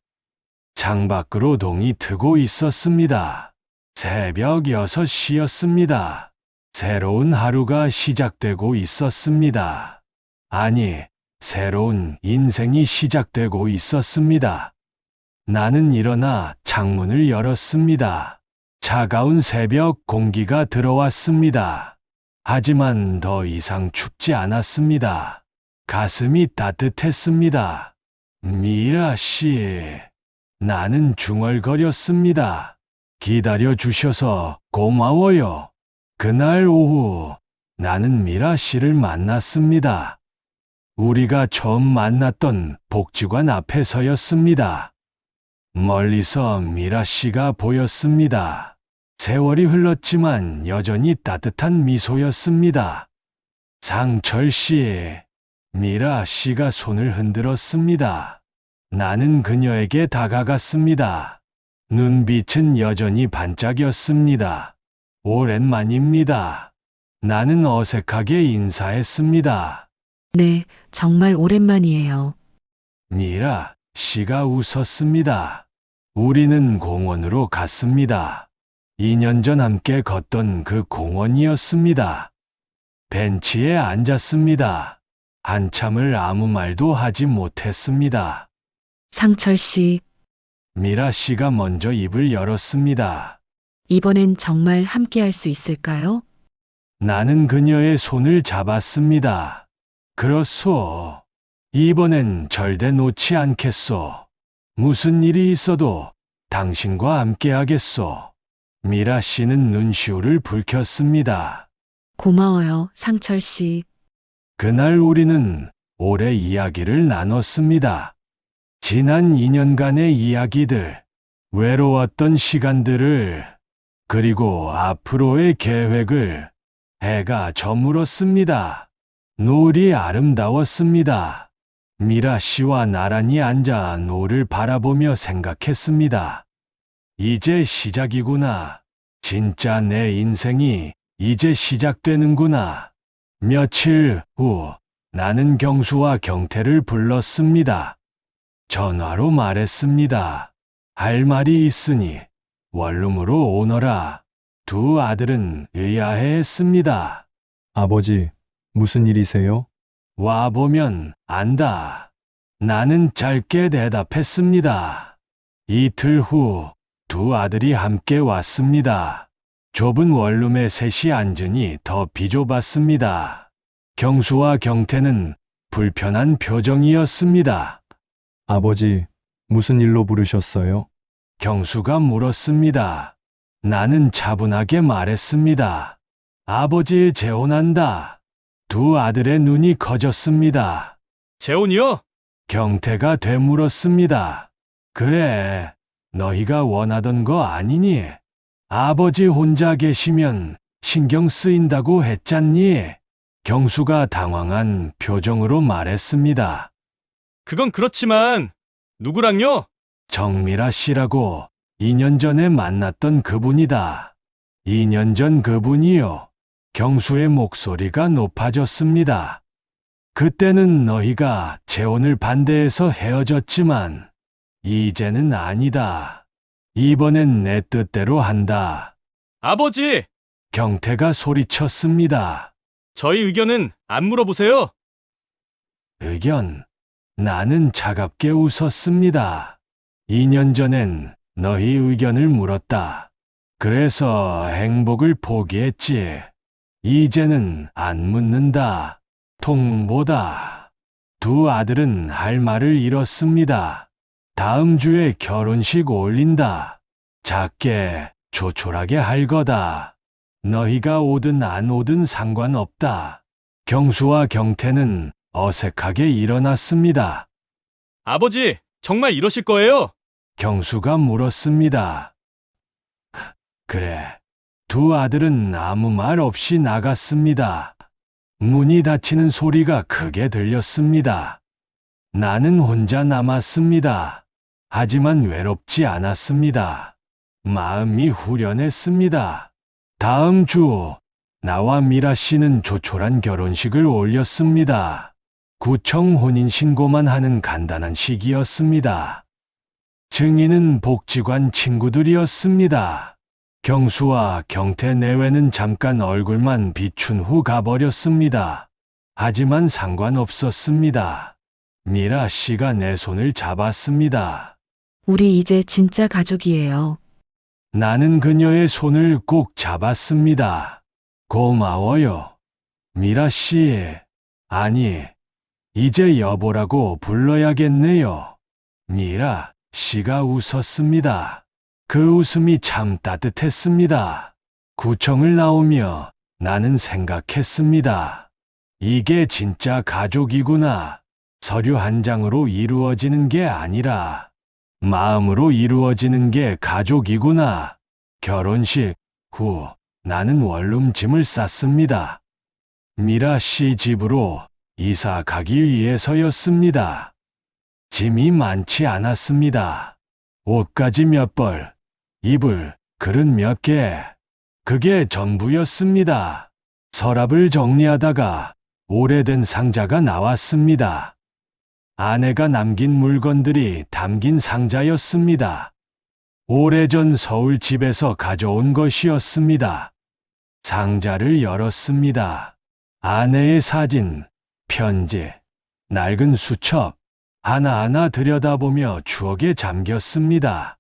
창밖으로 동이 트고 있었습니다. 새벽 6시였습니다. 새로운 하루가 시작되고 있었습니다. 아니, 새로운 인생이 시작되고 있었습니다. 나는 일어나 창문을 열었습니다. 차가운 새벽 공기가 들어왔습니다. 하지만 더 이상 춥지 않았습니다. 가슴이 따뜻했습니다. 미라 씨, 나는 중얼거렸습니다. 기다려 주셔서 고마워요. 그날 오후 나는 미라 씨를 만났습니다. 우리가 처음 만났던 복지관 앞에 서였습니다. 멀리서 미라 씨가 보였습니다. 세월이 흘렀지만 여전히 따뜻한 미소였습니다. 상철 씨, 미라 씨가 손을 흔들었습니다. 나는 그녀에게 다가갔습니다. 눈빛은 여전히 반짝였습니다. 오랜만입니다. 나는 어색하게 인사했습니다. 네, 정말 오랜만이에요. 미라 씨가 웃었습니다. 우리는 공원으로 갔습니다. 2년 전 함께 걷던 그 공원이었습니다. 벤치에 앉았습니다. 한참을 아무 말도 하지 못했습니다. 상철 씨, 미라 씨가 먼저 입을 열었습니다. 이번엔 정말 함께 할 수 있을까요? 나는 그녀의 손을 잡았습니다. 그렇소. 이번엔 절대 놓지 않겠소. 무슨 일이 있어도 당신과 함께 하겠소. 미라 씨는 눈시울을 붉혔습니다. 고마워요, 상철 씨. 그날 우리는 오래 이야기를 나눴습니다. 지난 2년간의 이야기들, 외로웠던 시간들을, 그리고 앞으로의 계획을. 해가 저물었습니다. 노을이 아름다웠습니다. 미라 씨와 나란히 앉아 노을을 바라보며 생각했습니다. 이제 시작이구나. 진짜 내 인생이 이제 시작되는구나. 며칠 후 나는 경수와 경태를 불렀습니다. 전화로 말했습니다. 할 말이 있으니 원룸으로 오너라. 두 아들은 의아해했습니다. 아버지, 무슨 일이세요? 와보면 안다. 나는 짧게 대답했습니다. 이틀 후 두 아들이 함께 왔습니다. 좁은 원룸에 셋이 앉으니 더 비좁았습니다. 경수와 경태는 불편한 표정이었습니다. 아버지, 무슨 일로 부르셨어요? 경수가 물었습니다. 나는 차분하게 말했습니다. 아버지 재혼한다. 두 아들의 눈이 커졌습니다. 재혼이요? 경태가 되물었습니다. 그래, 너희가 원하던 거 아니니? 아버지 혼자 계시면 신경 쓰인다고 했잖니? 경수가 당황한 표정으로 말했습니다. 그건 그렇지만 누구랑요? 정미라 씨라고 2년 전에 만났던 그분이다. 2년 전 그분이요. 경수의 목소리가 높아졌습니다. 그때는 너희가 재혼을 반대해서 헤어졌지만 이제는 아니다. 이번엔 내 뜻대로 한다. 아버지, 경태가 소리쳤습니다. 저희 의견은 안 물어보세요. 의견. 나는 차갑게 웃었습니다. 2년 전엔 너희 의견을 물었다. 그래서 행복을 포기했지. 이제는 안 묻는다. 통보다. 두 아들은 할 말을 잃었습니다. 다음 주에 결혼식 올린다. 작게, 조촐하게 할 거다. 너희가 오든 안 오든 상관없다. 경수와 경태는 어색하게 일어났습니다. 아버지, 정말 이러실 거예요? 경수가 물었습니다. 그래. 두 아들은 아무 말 없이 나갔습니다. 문이 닫히는 소리가 크게 들렸습니다. 나는 혼자 남았습니다. 하지만 외롭지 않았습니다. 마음이 후련했습니다. 다음 주 나와 미라 씨는 조촐한 결혼식을 올렸습니다. 구청 혼인신고만 하는 간단한 식이었습니다. 증인은 복지관 친구들이었습니다. 경수와 경태 내외는 잠깐 얼굴만 비춘 후 가버렸습니다. 하지만 상관없었습니다. 미라 씨가 내 손을 잡았습니다. 우리 이제 진짜 가족이에요. 나는 그녀의 손을 꼭 잡았습니다. 고마워요. 미라 씨. 아니, 이제 여보라고 불러야겠네요. 미라 씨가 웃었습니다. 그 웃음이 참 따뜻했습니다. 구청을 나오며 나는 생각했습니다. 이게 진짜 가족이구나. 서류 한 장으로 이루어지는 게 아니라 마음으로 이루어지는 게 가족이구나. 결혼식 후 나는 원룸 짐을 쌌습니다. 미라 씨 집으로 이사 가기 위해서였습니다. 짐이 많지 않았습니다. 옷가지 몇 벌, 이불, 그릇 몇 개. 그게 전부였습니다. 서랍을 정리하다가 오래된 상자가 나왔습니다. 아내가 남긴 물건들이 담긴 상자였습니다. 오래전 서울 집에서 가져온 것이었습니다. 상자를 열었습니다. 아내의 사진, 편지, 낡은 수첩, 하나하나 들여다보며 추억에 잠겼습니다.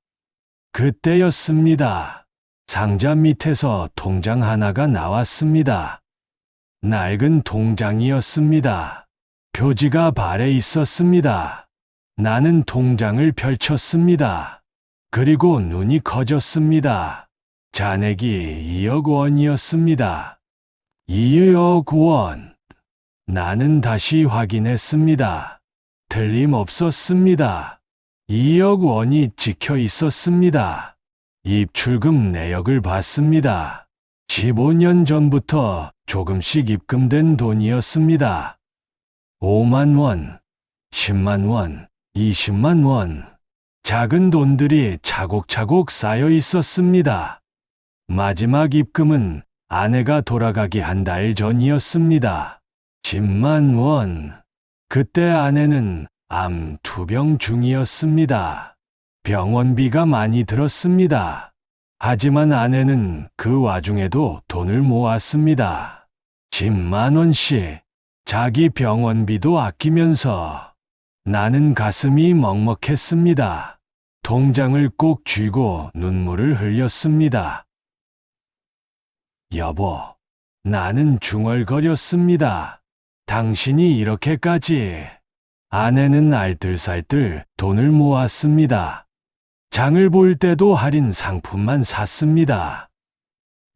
그때였습니다. 상자 밑에서 통장 하나가 나왔습니다. 낡은 통장이었습니다. 표지가 발에 있었습니다. 나는 통장을 펼쳤습니다. 그리고 눈이 커졌습니다. 잔액이 2억 원이었습니다. 2억 원. 나는 다시 확인했습니다. 틀림없었습니다. 2억 원이 찍혀 있었습니다. 입출금 내역을 봤습니다. 15년 전부터 조금씩 입금된 돈이었습니다. 5만 원, 10만 원, 20만 원. 작은 돈들이 차곡차곡 쌓여 있었습니다. 마지막 입금은 아내가 돌아가기 한 달 전이었습니다. 10만 원. 그때 아내는 암 투병 중이었습니다. 병원비가 많이 들었습니다. 하지만 아내는 그 와중에도 돈을 모았습니다. 10만 원씩. 자기 병원비도 아끼면서 나는 가슴이 먹먹했습니다. 통장을 꼭 쥐고 눈물을 흘렸습니다. 여보, 나는 중얼거렸습니다. 당신이 이렇게까지. 아내는 알뜰살뜰 돈을 모았습니다. 장을 볼 때도 할인 상품만 샀습니다.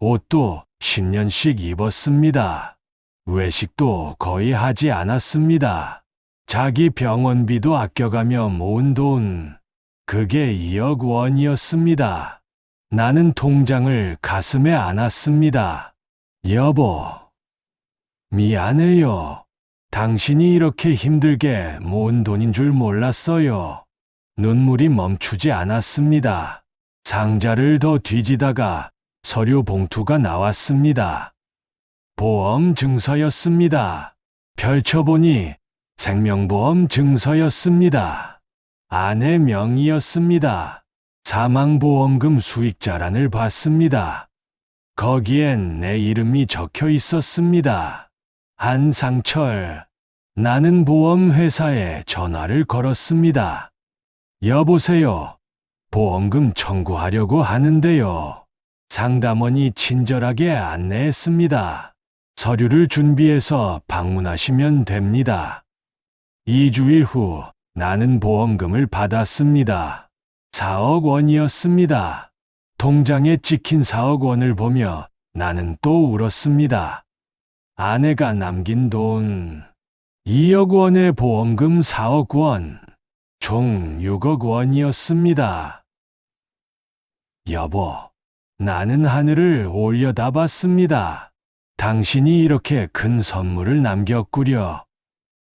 옷도 10년씩 입었습니다. 외식도 거의 하지 않았습니다. 자기 병원비도 아껴가며 모은 돈, 그게 2억 원이었습니다. 나는 통장을 가슴에 안았습니다. 여보, 미안해요. 당신이 이렇게 힘들게 모은 돈인 줄 몰랐어요. 눈물이 멈추지 않았습니다. 상자를 더 뒤지다가 서류 봉투가 나왔습니다. 보험 증서였습니다. 펼쳐보니 생명보험 증서였습니다. 아내 명의였습니다. 사망보험금 수익자란을 봤습니다. 거기엔 내 이름이 적혀 있었습니다. 한상철. 나는 보험회사에 전화를 걸었습니다. 여보세요. 보험금 청구하려고 하는데요. 상담원이 친절하게 안내했습니다. 서류를 준비해서 방문하시면 됩니다. 2주일 후 나는 보험금을 받았습니다. 4억 원이었습니다. 통장에 찍힌 4억 원을 보며 나는 또 울었습니다. 아내가 남긴 돈 2억 원의 보험금 4억 원, 총 6억 원이었습니다. 여보, 나는 하늘을 올려다봤습니다. 당신이 이렇게 큰 선물을 남겼구려.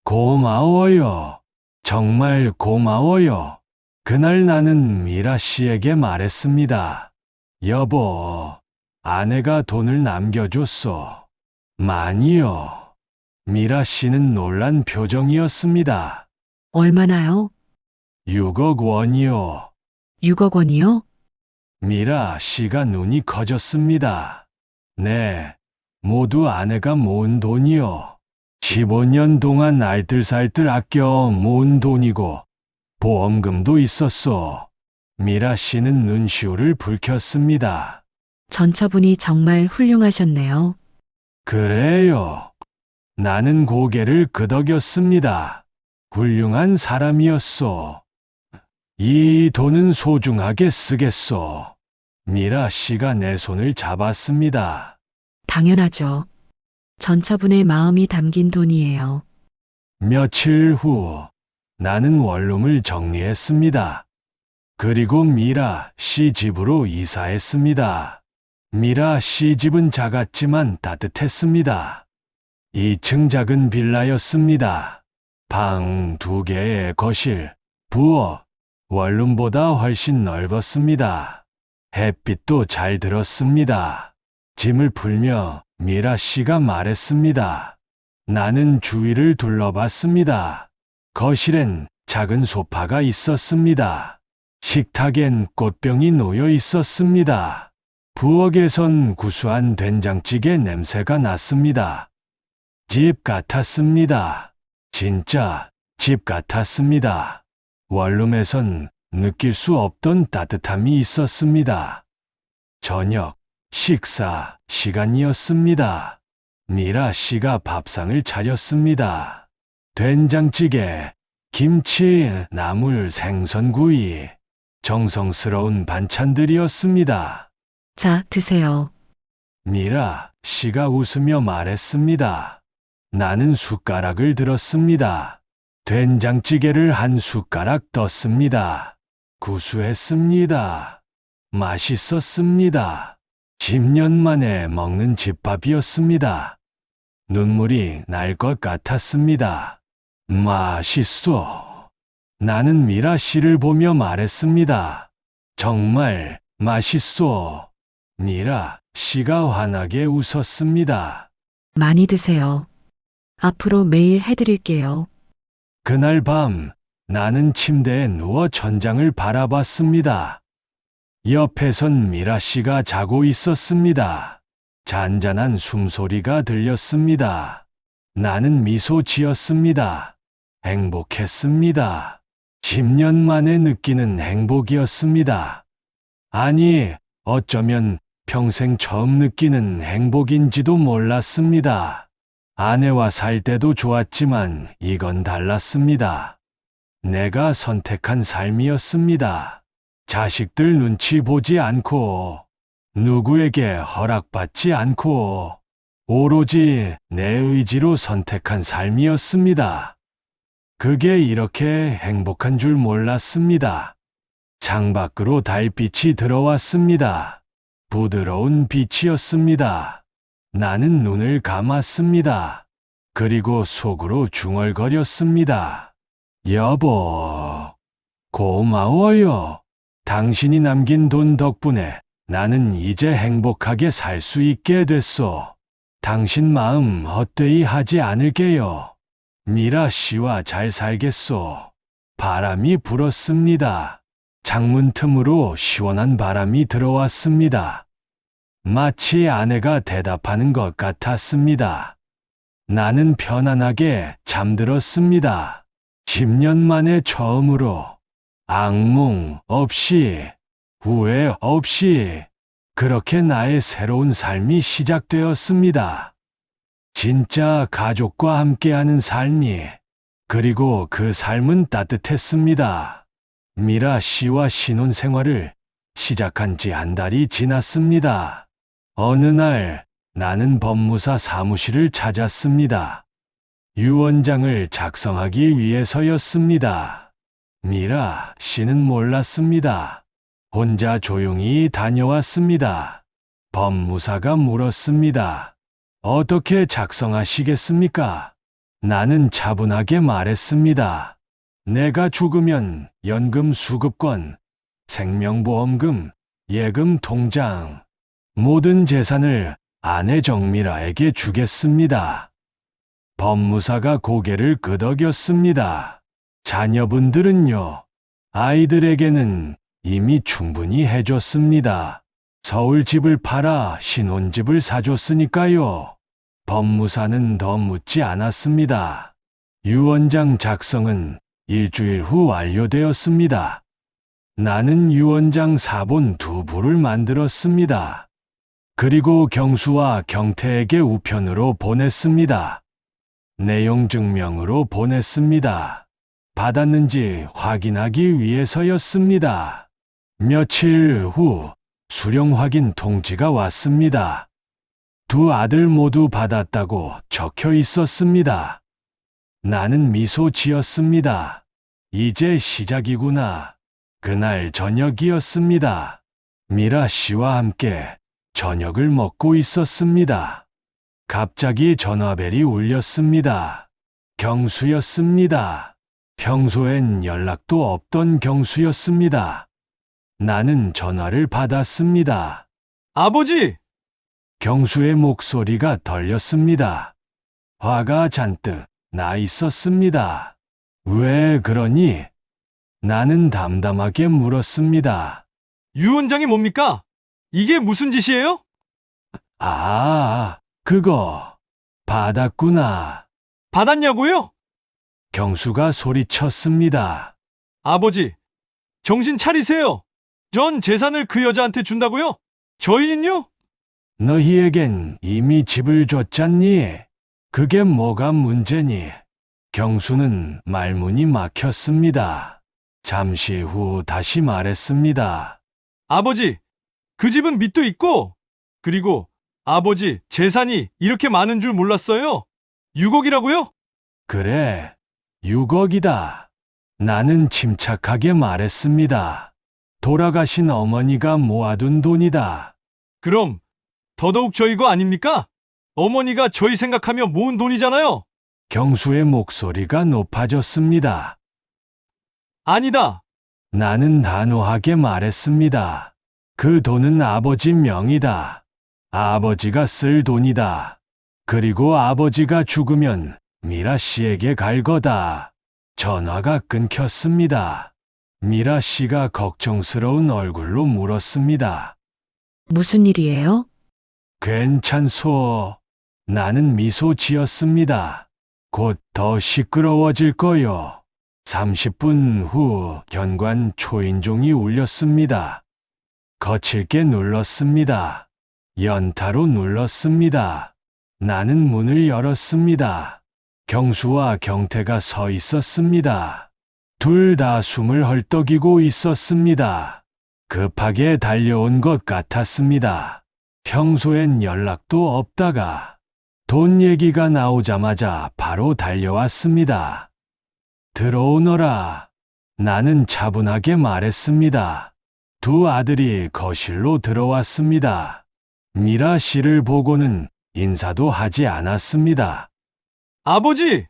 고마워요. 정말 고마워요. 그날 나는 미라 씨에게 말했습니다. 여보, 아내가 돈을 남겨줬어. 많이요. 미라 씨는 놀란 표정이었습니다. 얼마나요? 6억 원이요. 6억 원이요? 미라 씨가 눈이 커졌습니다. 네, 모두 아내가 모은 돈이요. 15년 동안 알뜰살뜰 아껴 모은 돈이고 보험금도 있었소. 미라 씨는 눈시울을 붉혔습니다. 전처분이 정말 훌륭하셨네요. 그래요. 나는 고개를 끄덕였습니다. 훌륭한 사람이었소. 이 돈은 소중하게 쓰겠소. 미라 씨가 내 손을 잡았습니다. 당연하죠. 전처분의 마음이 담긴 돈이에요. 며칠 후 나는 원룸을 정리했습니다. 그리고 미라 씨 집으로 이사했습니다. 미라 씨 집은 작았지만 따뜻했습니다. 2층 작은 빌라였습니다. 방 2개에 거실, 부엌, 원룸보다 훨씬 넓었습니다. 햇빛도 잘 들었습니다. 짐을 풀며 미라 씨가 말했습니다. 나는 주위를 둘러봤습니다. 거실엔 작은 소파가 있었습니다. 식탁엔 꽃병이 놓여 있었습니다. 부엌에선 구수한 된장찌개 냄새가 났습니다. 집 같았습니다. 진짜 집 같았습니다. 원룸에선 느낄 수 없던 따뜻함이 있었습니다. 저녁 식사 시간이었습니다. 미라 씨가 밥상을 차렸습니다. 된장찌개, 김치, 나물, 생선구이, 정성스러운 반찬들이었습니다. 자, 드세요. 미라 씨가 웃으며 말했습니다. 나는 숟가락을 들었습니다. 된장찌개를 한 숟가락 떴습니다. 구수했습니다. 맛있었습니다. 10년 만에 먹는 집밥이었습니다. 눈물이 날 것 같았습니다. 맛있어. 나는 미라 씨를 보며 말했습니다. 정말 맛있어. 미라 씨가 환하게 웃었습니다. 많이 드세요. 앞으로 매일 해드릴게요. 그날 밤 나는 침대에 누워 천장을 바라봤습니다. 옆에선 미라 씨가 자고 있었습니다. 잔잔한 숨소리가 들렸습니다. 나는 미소 지었습니다. 행복했습니다. 10년 만에 느끼는 행복이었습니다. 아니, 어쩌면 평생 처음 느끼는 행복인지도 몰랐습니다. 아내와 살 때도 좋았지만 이건 달랐습니다. 내가 선택한 삶이었습니다. 자식들 눈치 보지 않고, 누구에게 허락받지 않고, 오로지 내 의지로 선택한 삶이었습니다. 그게 이렇게 행복한 줄 몰랐습니다. 창밖으로 달빛이 들어왔습니다. 부드러운 빛이었습니다. 나는 눈을 감았습니다. 그리고 속으로 중얼거렸습니다. 여보, 고마워요. 당신이 남긴 돈 덕분에 나는 이제 행복하게 살 수 있게 됐소. 당신 마음 헛되이 하지 않을게요. 미라 씨와 잘 살겠소. 바람이 불었습니다. 창문 틈으로 시원한 바람이 들어왔습니다. 마치 아내가 대답하는 것 같았습니다. 나는 편안하게 잠들었습니다. 10년 만에 처음으로 악몽 없이, 후회 없이, 그렇게 나의 새로운 삶이 시작되었습니다. 진짜 가족과 함께하는 삶이, 그리고 그 삶은 따뜻했습니다. 미라 씨와 신혼생활을 시작한 지 한 달이 지났습니다. 어느 날 나는 법무사 사무실을 찾았습니다. 유언장을 작성하기 위해서였습니다. 미라 씨는 몰랐습니다. 혼자 조용히 다녀왔습니다. 법무사가 물었습니다. 어떻게 작성하시겠습니까? 나는 차분하게 말했습니다. 내가 죽으면 연금 수급권, 생명보험금, 예금 통장, 모든 재산을 아내 정미라에게 주겠습니다. 법무사가 고개를 끄덕였습니다. 자녀분들은요? 아이들에게는 이미 충분히 해줬습니다. 서울 집을 팔아 신혼집을 사줬으니까요. 법무사는 더 묻지 않았습니다. 유언장 작성은 일주일 후 완료되었습니다. 나는 유언장 사본 2부를 만들었습니다. 그리고 경수와 경태에게 우편으로 보냈습니다. 내용 증명으로 보냈습니다. 받았는지 확인하기 위해서였습니다. 며칠 후 수령 확인 통지가 왔습니다. 2 아들 모두 받았다고 적혀 있었습니다. 나는 미소 지었습니다. 이제 시작이구나. 그날 저녁이었습니다. 미라 씨와 함께 저녁을 먹고 있었습니다. 갑자기 전화벨이 울렸습니다. 경수였습니다. 평소엔 연락도 없던 경수였습니다. 나는 전화를 받았습니다. 아버지! 경수의 목소리가 떨렸습니다. 화가 잔뜩 나 있었습니다. 왜 그러니? 나는 담담하게 물었습니다. 유언장이 뭡니까? 이게 무슨 짓이에요? 아, 그거 받았구나. 받았냐고요? 경수가 소리쳤습니다. 아버지, 정신 차리세요. 전 재산을 그 여자한테 준다고요? 저희는요? 너희에겐 이미 집을 줬잖니? 그게 뭐가 문제니? 경수는 말문이 막혔습니다. 잠시 후 다시 말했습니다. 아버지, 그 집은 밑도 있고, 그리고 아버지 재산이 이렇게 많은 줄 몰랐어요. 6억이라고요? 그래, 6억이다. 나는 침착하게 말했습니다. 돌아가신 어머니가 모아둔 돈이다. 그럼 더더욱 저희 거 아닙니까? 어머니가 저희 생각하며 모은 돈이잖아요. 경수의 목소리가 높아졌습니다. 아니다. 나는 단호하게 말했습니다. 그 돈은 아버지 명의다. 아버지가 쓸 돈이다. 그리고 아버지가 죽으면 미라 씨에게 갈 거다. 전화가 끊겼습니다. 미라 씨가 걱정스러운 얼굴로 물었습니다. 무슨 일이에요? 괜찮소. 나는 미소 지었습니다. 곧 더 시끄러워질 거요. 30분 후 현관 초인종이 울렸습니다. 거칠게 눌렀습니다. 연타로 눌렀습니다. 나는 문을 열었습니다. 경수와 경태가 서 있었습니다. 둘 다 숨을 헐떡이고 있었습니다. 급하게 달려온 것 같았습니다. 평소엔 연락도 없다가 돈 얘기가 나오자마자 바로 달려왔습니다. 들어오너라. 나는 차분하게 말했습니다. 두 아들이 거실로 들어왔습니다. 미라 씨를 보고는 인사도 하지 않았습니다. 아버지!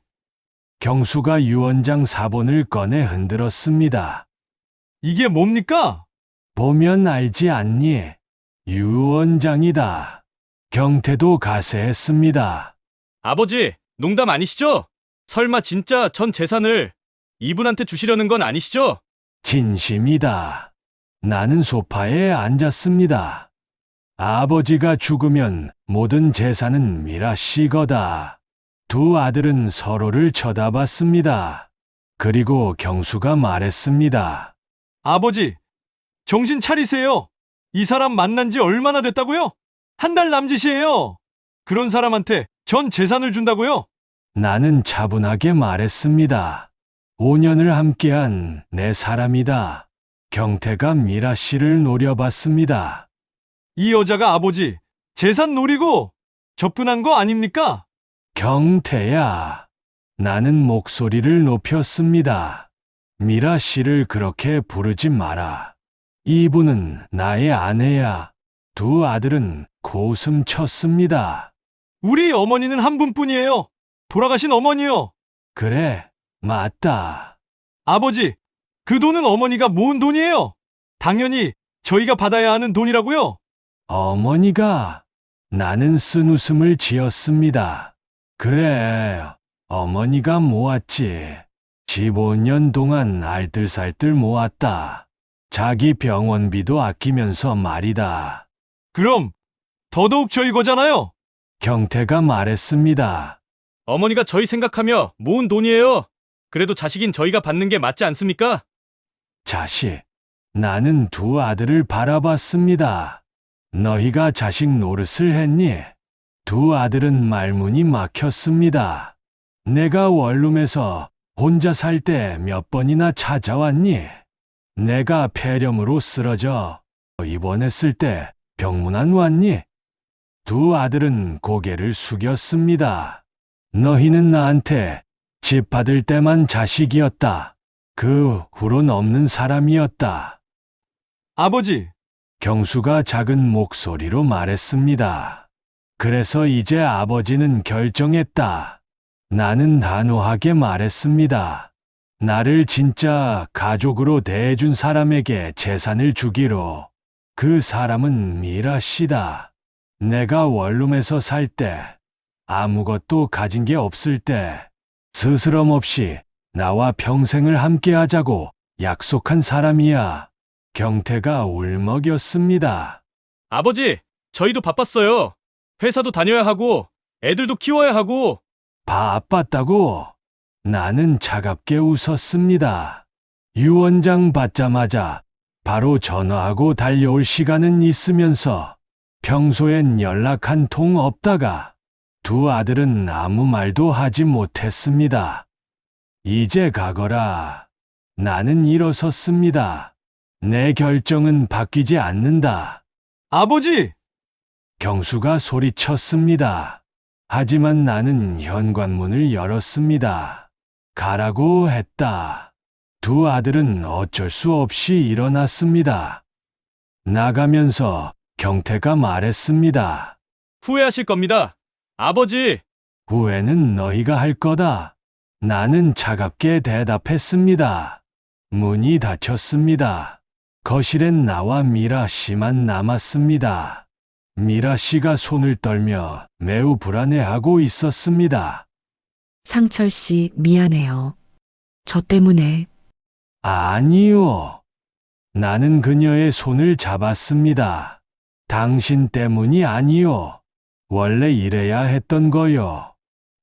경수가 유언장 사본을 꺼내 흔들었습니다. 이게 뭡니까? 보면 알지 않니? 유언장이다. 경태도 가세했습니다. 아버지, 농담 아니시죠? 설마 진짜 전 재산을 이분한테 주시려는 건 아니시죠? 진심이다. 나는 소파에 앉았습니다. 아버지가 죽으면 모든 재산은 미라 씨 거다. 두 아들은 서로를 쳐다봤습니다. 그리고 경수가 말했습니다. 아버지, 정신 차리세요. 이 사람 만난 지 얼마나 됐다고요? 한 달 남짓이에요. 그런 사람한테 전 재산을 준다고요? 나는 차분하게 말했습니다. 5년을 함께한 내 사람이다. 경태가 미라 씨를 노려봤습니다. 이 여자가 아버지, 재산 노리고 접근한 거 아닙니까? 경태야. 나는 목소리를 높였습니다. 미라 씨를 그렇게 부르지 마라. 이분은 나의 아내야. 두 아들은 고웃음 쳤습니다. 우리 어머니는 한 분뿐이에요. 돌아가신 어머니요. 그래, 맞다. 아버지, 그 돈은 어머니가 모은 돈이에요. 당연히 저희가 받아야 하는 돈이라고요. 어머니가. 나는 쓴 웃음을 지었습니다. 그래, 어머니가 모았지. 15년 동안 알뜰살뜰 모았다. 자기 병원비도 아끼면서 말이다. 그럼 더더욱 저희 거잖아요. 경태가 말했습니다. 어머니가 저희 생각하며 모은 돈이에요. 그래도 자식인 저희가 받는 게 맞지 않습니까? 자식. 나는 두 아들을 바라봤습니다. 너희가 자식 노릇을 했니? 두 아들은 말문이 막혔습니다. 내가 원룸에서 혼자 살 때 몇 번이나 찾아왔니? 내가 폐렴으로 쓰러져 입원했을 때 병문안 왔니? 두 아들은 고개를 숙였습니다. 너희는 나한테 집 받을 때만 자식이었다. 그 후론 없는 사람이었다. 아버지, 경수가 작은 목소리로 말했습니다. 그래서 이제 아버지는 결정했다. 나는 단호하게 말했습니다. 나를 진짜 가족으로 대해준 사람에게 재산을 주기로. 그 사람은 미라 씨다. 내가 원룸에서 살 때, 아무것도 가진 게 없을 때, 스스럼 없이 나와 평생을 함께 하자고 약속한 사람이야. 경태가 울먹였습니다. 아버지, 저희도 바빴어요. 회사도 다녀야 하고, 애들도 키워야 하고. 바빴다고? 나는 차갑게 웃었습니다. 유언장 받자마자 바로 전화하고 달려올 시간은 있으면서 평소엔 연락 한 통 없다가 두 아들은 아무 말도 하지 못했습니다. 이제 가거라. 나는 일어섰습니다. 내 결정은 바뀌지 않는다. 아버지! 경수가 소리쳤습니다. 하지만 나는 현관문을 열었습니다. 가라고 했다. 두 아들은 어쩔 수 없이 일어났습니다. 나가면서 경태가 말했습니다. 후회하실 겁니다. 아버지! 후회는 너희가 할 거다. 나는 차갑게 대답했습니다. 문이 닫혔습니다. 거실엔 나와 미라 씨만 남았습니다. 미라 씨가 손을 떨며 매우 불안해하고 있었습니다. 상철 씨, 미안해요. 저 때문에. 아니요. 나는 그녀의 손을 잡았습니다. 당신 때문이 아니요. 원래 이래야 했던 거요.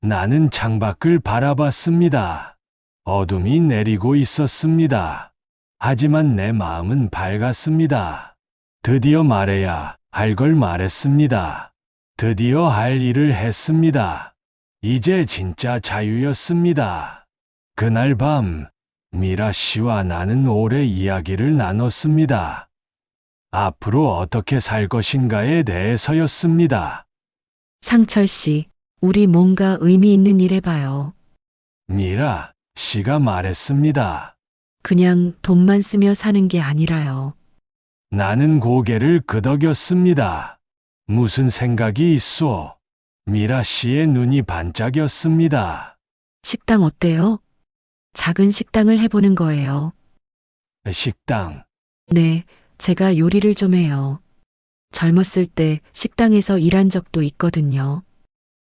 나는 창밖을 바라봤습니다. 어둠이 내리고 있었습니다. 하지만 내 마음은 밝았습니다. 드디어 말해야 할 걸 말했습니다. 드디어 할 일을 했습니다. 이제 진짜 자유였습니다. 그날 밤, 미라 씨와 나는 오래 이야기를 나눴습니다. 앞으로 어떻게 살 것인가에 대해서였습니다. 상철 씨, 우리 뭔가 의미 있는 일 해봐요. 미라 씨가 말했습니다. 그냥 돈만 쓰며 사는 게 아니라요. 나는 고개를 끄덕였습니다. 무슨 생각이 있소? 미라 씨의 눈이 반짝였습니다. 식당 어때요? 작은 식당을 해보는 거예요. 식당, 네, 제가 요리를 좀 해요. 젊었을 때 식당에서 일한 적도 있거든요.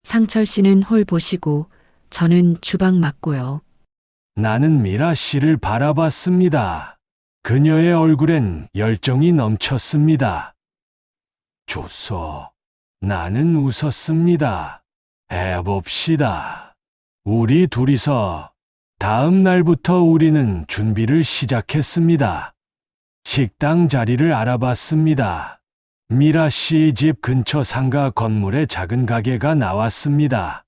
상철 씨는 홀 보시고 저는 주방 맡고요. 나는 미라 씨를 바라봤습니다. 그녀의 얼굴엔 열정이 넘쳤습니다. 좋소. 나는 웃었습니다. 해봅시다. 우리 둘이서 다음 날부터 우리는 준비를 시작했습니다. 식당 자리를 알아봤습니다. 미라 씨 집 근처 상가 건물에 작은 가게가 나왔습니다.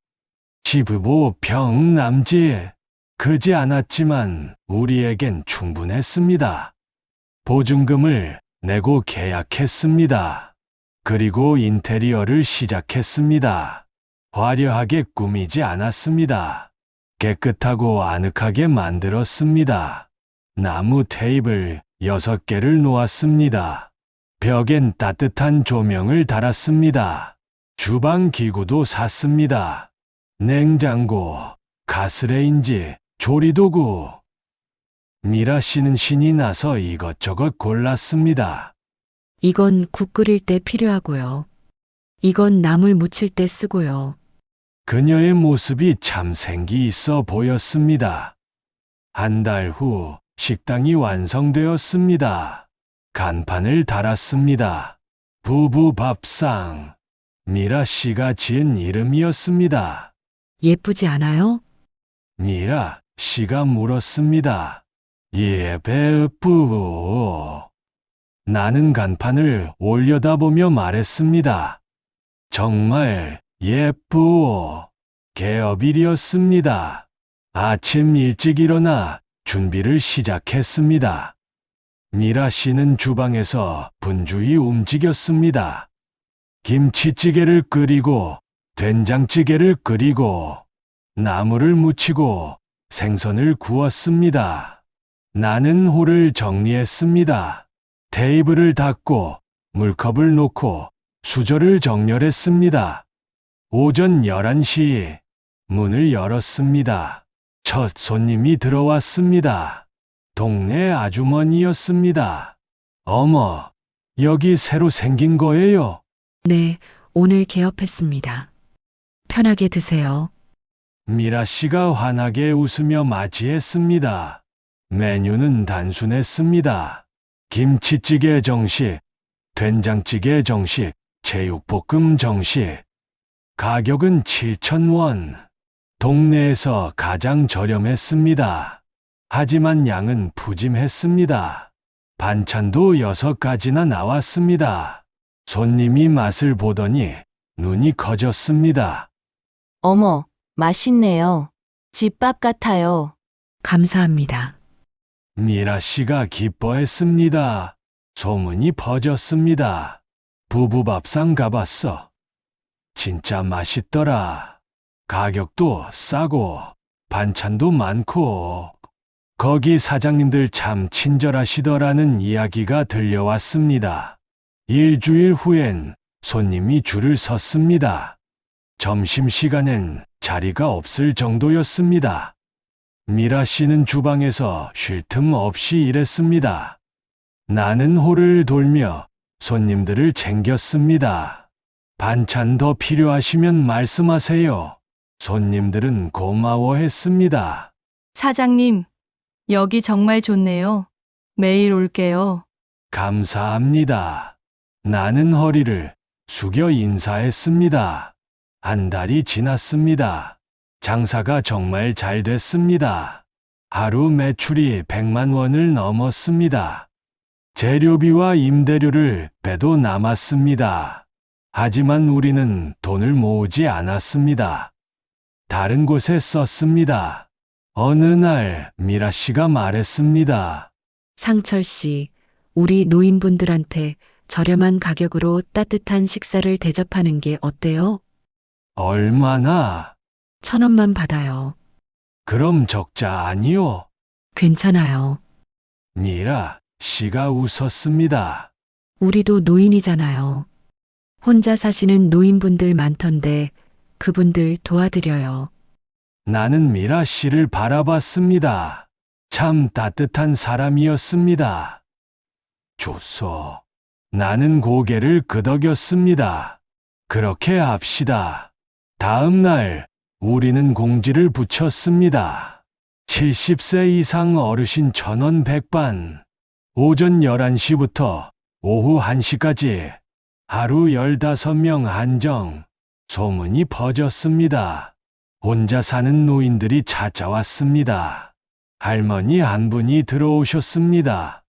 지부보 평남지. 크지 않았지만 우리에겐 충분했습니다. 보증금을 내고 계약했습니다. 그리고 인테리어를 시작했습니다. 화려하게 꾸미지 않았습니다. 깨끗하고 아늑하게 만들었습니다. 나무 테이블 6개를 놓았습니다. 벽엔 따뜻한 조명을 달았습니다. 주방 기구도 샀습니다. 냉장고, 가스레인지, 조리도구. 미라 씨는 신이 나서 이것저것 골랐습니다. 이건 국 끓일 때 필요하고요. 이건 나물 무칠 때 쓰고요. 그녀의 모습이 참 생기 있어 보였습니다. 한 달 후 식당이 완성되었습니다. 간판을 달았습니다. 부부 밥상. 미라 씨가 지은 이름이었습니다. 예쁘지 않아요? 미라 씨가 물었습니다. 예쁘. 나는 간판을 올려다보며 말했습니다. 정말 예쁘오. 개업일이었습니다. 아침 일찍 일어나 준비를 시작했습니다. 미라 씨는 주방에서 분주히 움직였습니다. 김치찌개를 끓이고 된장찌개를 끓이고 나물을 무치고 생선을 구웠습니다. 나는 홀을 정리했습니다. 테이블을 닦고 물컵을 놓고 수저를 정렬했습니다. 오전 11시 문을 열었습니다. 첫 손님이 들어왔습니다. 동네 아주머니였습니다. 어머, 여기 새로 생긴 거예요? 네, 오늘 개업했습니다. 편하게 드세요. 미라 씨가 환하게 웃으며 맞이했습니다. 메뉴는 단순했습니다. 김치찌개 정식, 된장찌개 정식, 제육볶음 정식. 가격은 7,000원. 동네에서 가장 저렴했습니다. 하지만 양은 푸짐했습니다. 반찬도 6가지나 나왔습니다. 손님이 맛을 보더니 눈이 커졌습니다. 어머, 맛있네요. 집밥 같아요. 감사합니다. 미라 씨가 기뻐했습니다. 소문이 퍼졌습니다. 부부밥상 가봤어. 진짜 맛있더라. 가격도 싸고 반찬도 많고 거기 사장님들 참 친절하시더라는 이야기가 들려왔습니다. 일주일 후엔 손님이 줄을 섰습니다. 점심시간엔 자리가 없을 정도였습니다. 미라 씨는 주방에서 쉴 틈 없이 일했습니다. 나는 홀을 돌며 손님들을 챙겼습니다. 반찬 더 필요하시면 말씀하세요. 손님들은 고마워했습니다. 사장님, 여기 정말 좋네요. 매일 올게요. 감사합니다. 나는 허리를 숙여 인사했습니다. 한 달이 지났습니다. 장사가 정말 잘 됐습니다. 하루 매출이 100만 원을 넘었습니다. 재료비와 임대료를 빼도 남았습니다. 하지만 우리는 돈을 모으지 않았습니다. 다른 곳에 썼습니다. 어느 날 미라 씨가 말했습니다. 상철 씨, 우리 노인분들한테 저렴한 가격으로 따뜻한 식사를 대접하는 게 어때요? 얼마나? 1,000원만 받아요. 그럼 적자 아니요? 괜찮아요. 미라 씨가 웃었습니다. 우리도 노인이잖아요. 혼자 사시는 노인분들 많던데 그분들 도와드려요. 나는 미라 씨를 바라봤습니다. 참 따뜻한 사람이었습니다. 좋소. 나는 고개를 끄덕였습니다. 그렇게 합시다. 다음 날 우리는 공지를 붙였습니다. 70세 이상 어르신 1,000원 백반. 오전 11시부터 오후 1시까지 하루 15명 한정. 소문이 퍼졌습니다. 혼자 사는 노인들이 찾아왔습니다. 할머니 한 분이 들어오셨습니다.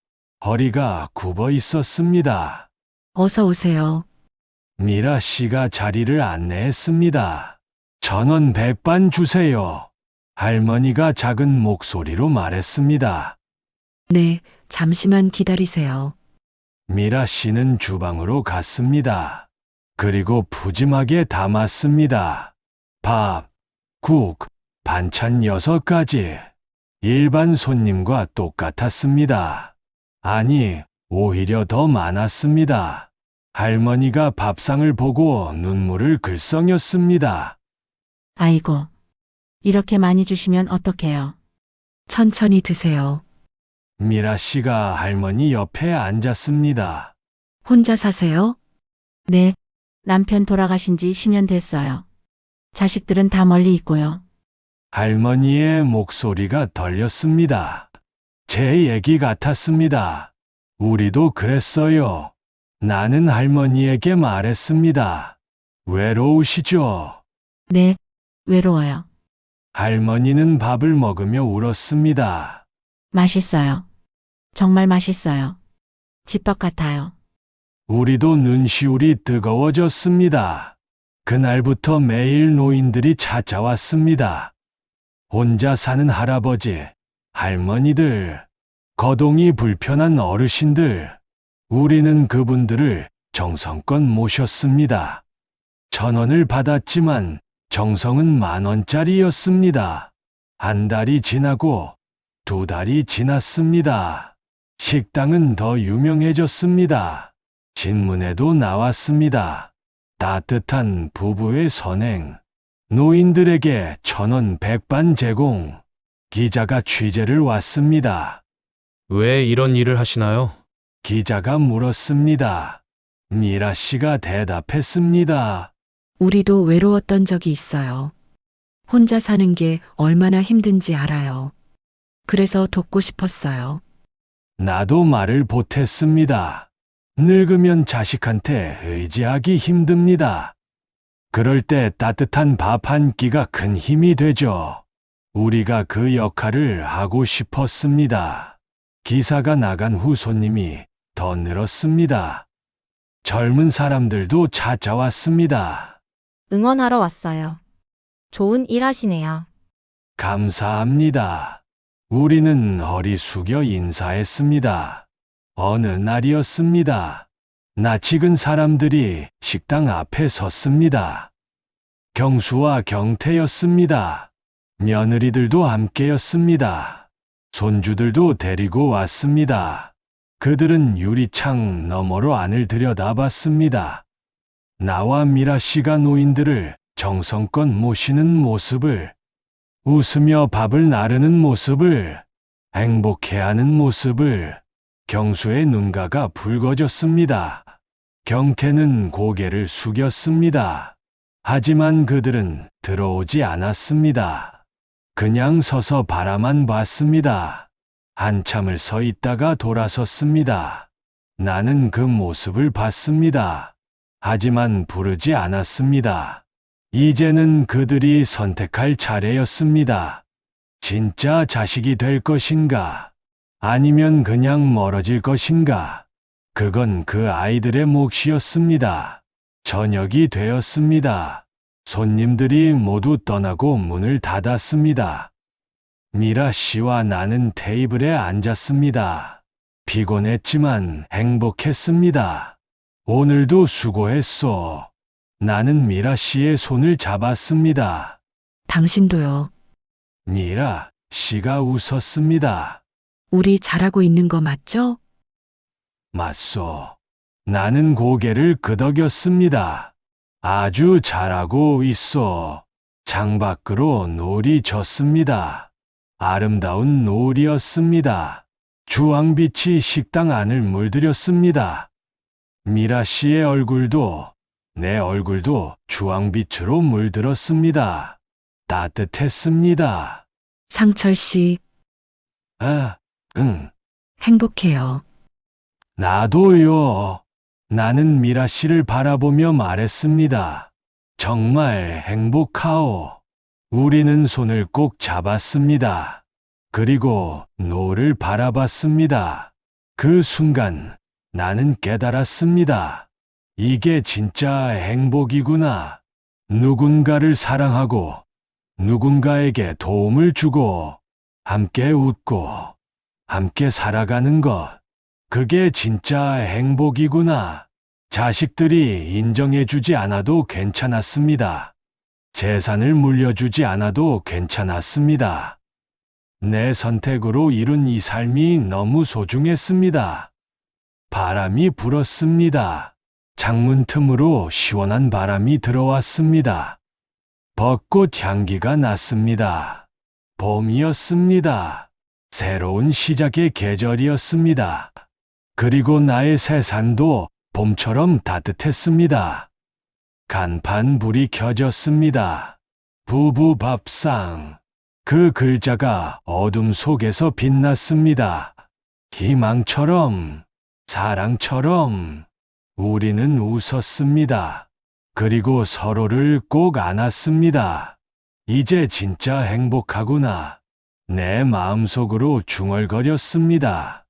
허리가 굽어 있었습니다. 어서 오세요. 미라 씨가 자리를 안내했습니다. 1,000원 백반 주세요. 할머니가 작은 목소리로 말했습니다. 네, 잠시만 기다리세요. 미라 씨는 주방으로 갔습니다. 그리고 푸짐하게 담았습니다. 밥, 국, 반찬 6가지. 일반 손님과 똑같았습니다. 아니, 오히려 더 많았습니다. 할머니가 밥상을 보고 눈물을 글썽였습니다. 아이고, 이렇게 많이 주시면 어떡해요? 천천히 드세요. 미라 씨가 할머니 옆에 앉았습니다. 혼자 사세요? 네, 남편 돌아가신 지 10년 됐어요. 자식들은 다 멀리 있고요. 할머니의 목소리가 떨렸습니다. 제 얘기 같았습니다. 우리도 그랬어요. 나는 할머니에게 말했습니다. 외로우시죠? 네, 외로워요. 할머니는 밥을 먹으며 울었습니다. 맛있어요. 정말 맛있어요. 집밥 같아요. 우리도 눈시울이 뜨거워졌습니다. 그날부터 매일 노인들이 찾아왔습니다. 혼자 사는 할아버지, 할머니들, 거동이 불편한 어르신들, 우리는 그분들을 정성껏 모셨습니다. 1,000원을 받았지만 정성은 10,000원짜리였습니다. 한 달이 지나고 2달이 지났습니다. 식당은 더 유명해졌습니다. 신문에도 나왔습니다. 따뜻한 부부의 선행, 노인들에게 1,000원 백반 제공. 기자가 취재를 왔습니다. 왜 이런 일을 하시나요? 기자가 물었습니다. 미라 씨가 대답했습니다. 우리도 외로웠던 적이 있어요. 혼자 사는 게 얼마나 힘든지 알아요. 그래서 돕고 싶었어요. 나도 말을 보탰습니다. 늙으면 자식한테 의지하기 힘듭니다. 그럴 때 따뜻한 밥 한 끼가 큰 힘이 되죠. 우리가 그 역할을 하고 싶었습니다. 기사가 나간 후 손님이 더 늘었습니다. 젊은 사람들도 찾아왔습니다. 응원하러 왔어요. 좋은 일 하시네요. 감사합니다. 우리는 허리 숙여 인사했습니다. 어느 날이었습니다. 낯익은 사람들이 식당 앞에 섰습니다. 경수와 경태였습니다. 며느리들도 함께였습니다. 손주들도 데리고 왔습니다. 그들은 유리창 너머로 안을 들여다봤습니다. 나와 미라 씨가 노인들을 정성껏 모시는 모습을, 웃으며 밥을 나르는 모습을, 행복해하는 모습을. 경수의 눈가가 붉어졌습니다. 경태는 고개를 숙였습니다. 하지만 그들은 들어오지 않았습니다. 그냥 서서 바라만 봤습니다. 한참을 서 있다가 돌아섰습니다. 나는 그 모습을 봤습니다. 하지만 부르지 않았습니다. 이제는 그들이 선택할 차례였습니다. 진짜 자식이 될 것인가? 아니면 그냥 멀어질 것인가? 그건 그 아이들의 몫이었습니다. 저녁이 되었습니다. 손님들이 모두 떠나고 문을 닫았습니다. 미라 씨와 나는 테이블에 앉았습니다. 피곤했지만 행복했습니다. 오늘도 수고했소. 나는 미라 씨의 손을 잡았습니다. 당신도요. 미라 씨가 웃었습니다. 우리 잘하고 있는 거 맞죠? 맞소. 나는 고개를 끄덕였습니다. 아주 잘하고 있어. 창밖으로 노을이 졌습니다. 아름다운 노을이었습니다. 주황빛이 식당 안을 물들였습니다. 미라 씨의 얼굴도 내 얼굴도 주황빛으로 물들었습니다. 따뜻했습니다. 상철 씨, 아, 응. 행복해요. 나도요. 나는 미라 씨를 바라보며 말했습니다. 정말 행복하오. 우리는 손을 꼭 잡았습니다. 그리고 노을을 바라봤습니다. 그 순간 나는 깨달았습니다. 이게 진짜 행복이구나. 누군가를 사랑하고 누군가에게 도움을 주고 함께 웃고 함께 살아가는 것. 그게 진짜 행복이구나. 자식들이 인정해주지 않아도 괜찮았습니다. 재산을 물려주지 않아도 괜찮았습니다. 내 선택으로 이룬 이 삶이 너무 소중했습니다. 바람이 불었습니다. 창문 틈으로 시원한 바람이 들어왔습니다. 벚꽃 향기가 났습니다. 봄이었습니다. 새로운 시작의 계절이었습니다. 그리고 나의 세상도 봄처럼 따뜻했습니다. 간판 불이 켜졌습니다. 부부 밥상. 그 글자가 어둠 속에서 빛났습니다. 희망처럼, 사랑처럼. 우리는 웃었습니다. 그리고 서로를 꼭 안았습니다. 이제 진짜 행복하구나. 내 마음속으로 중얼거렸습니다.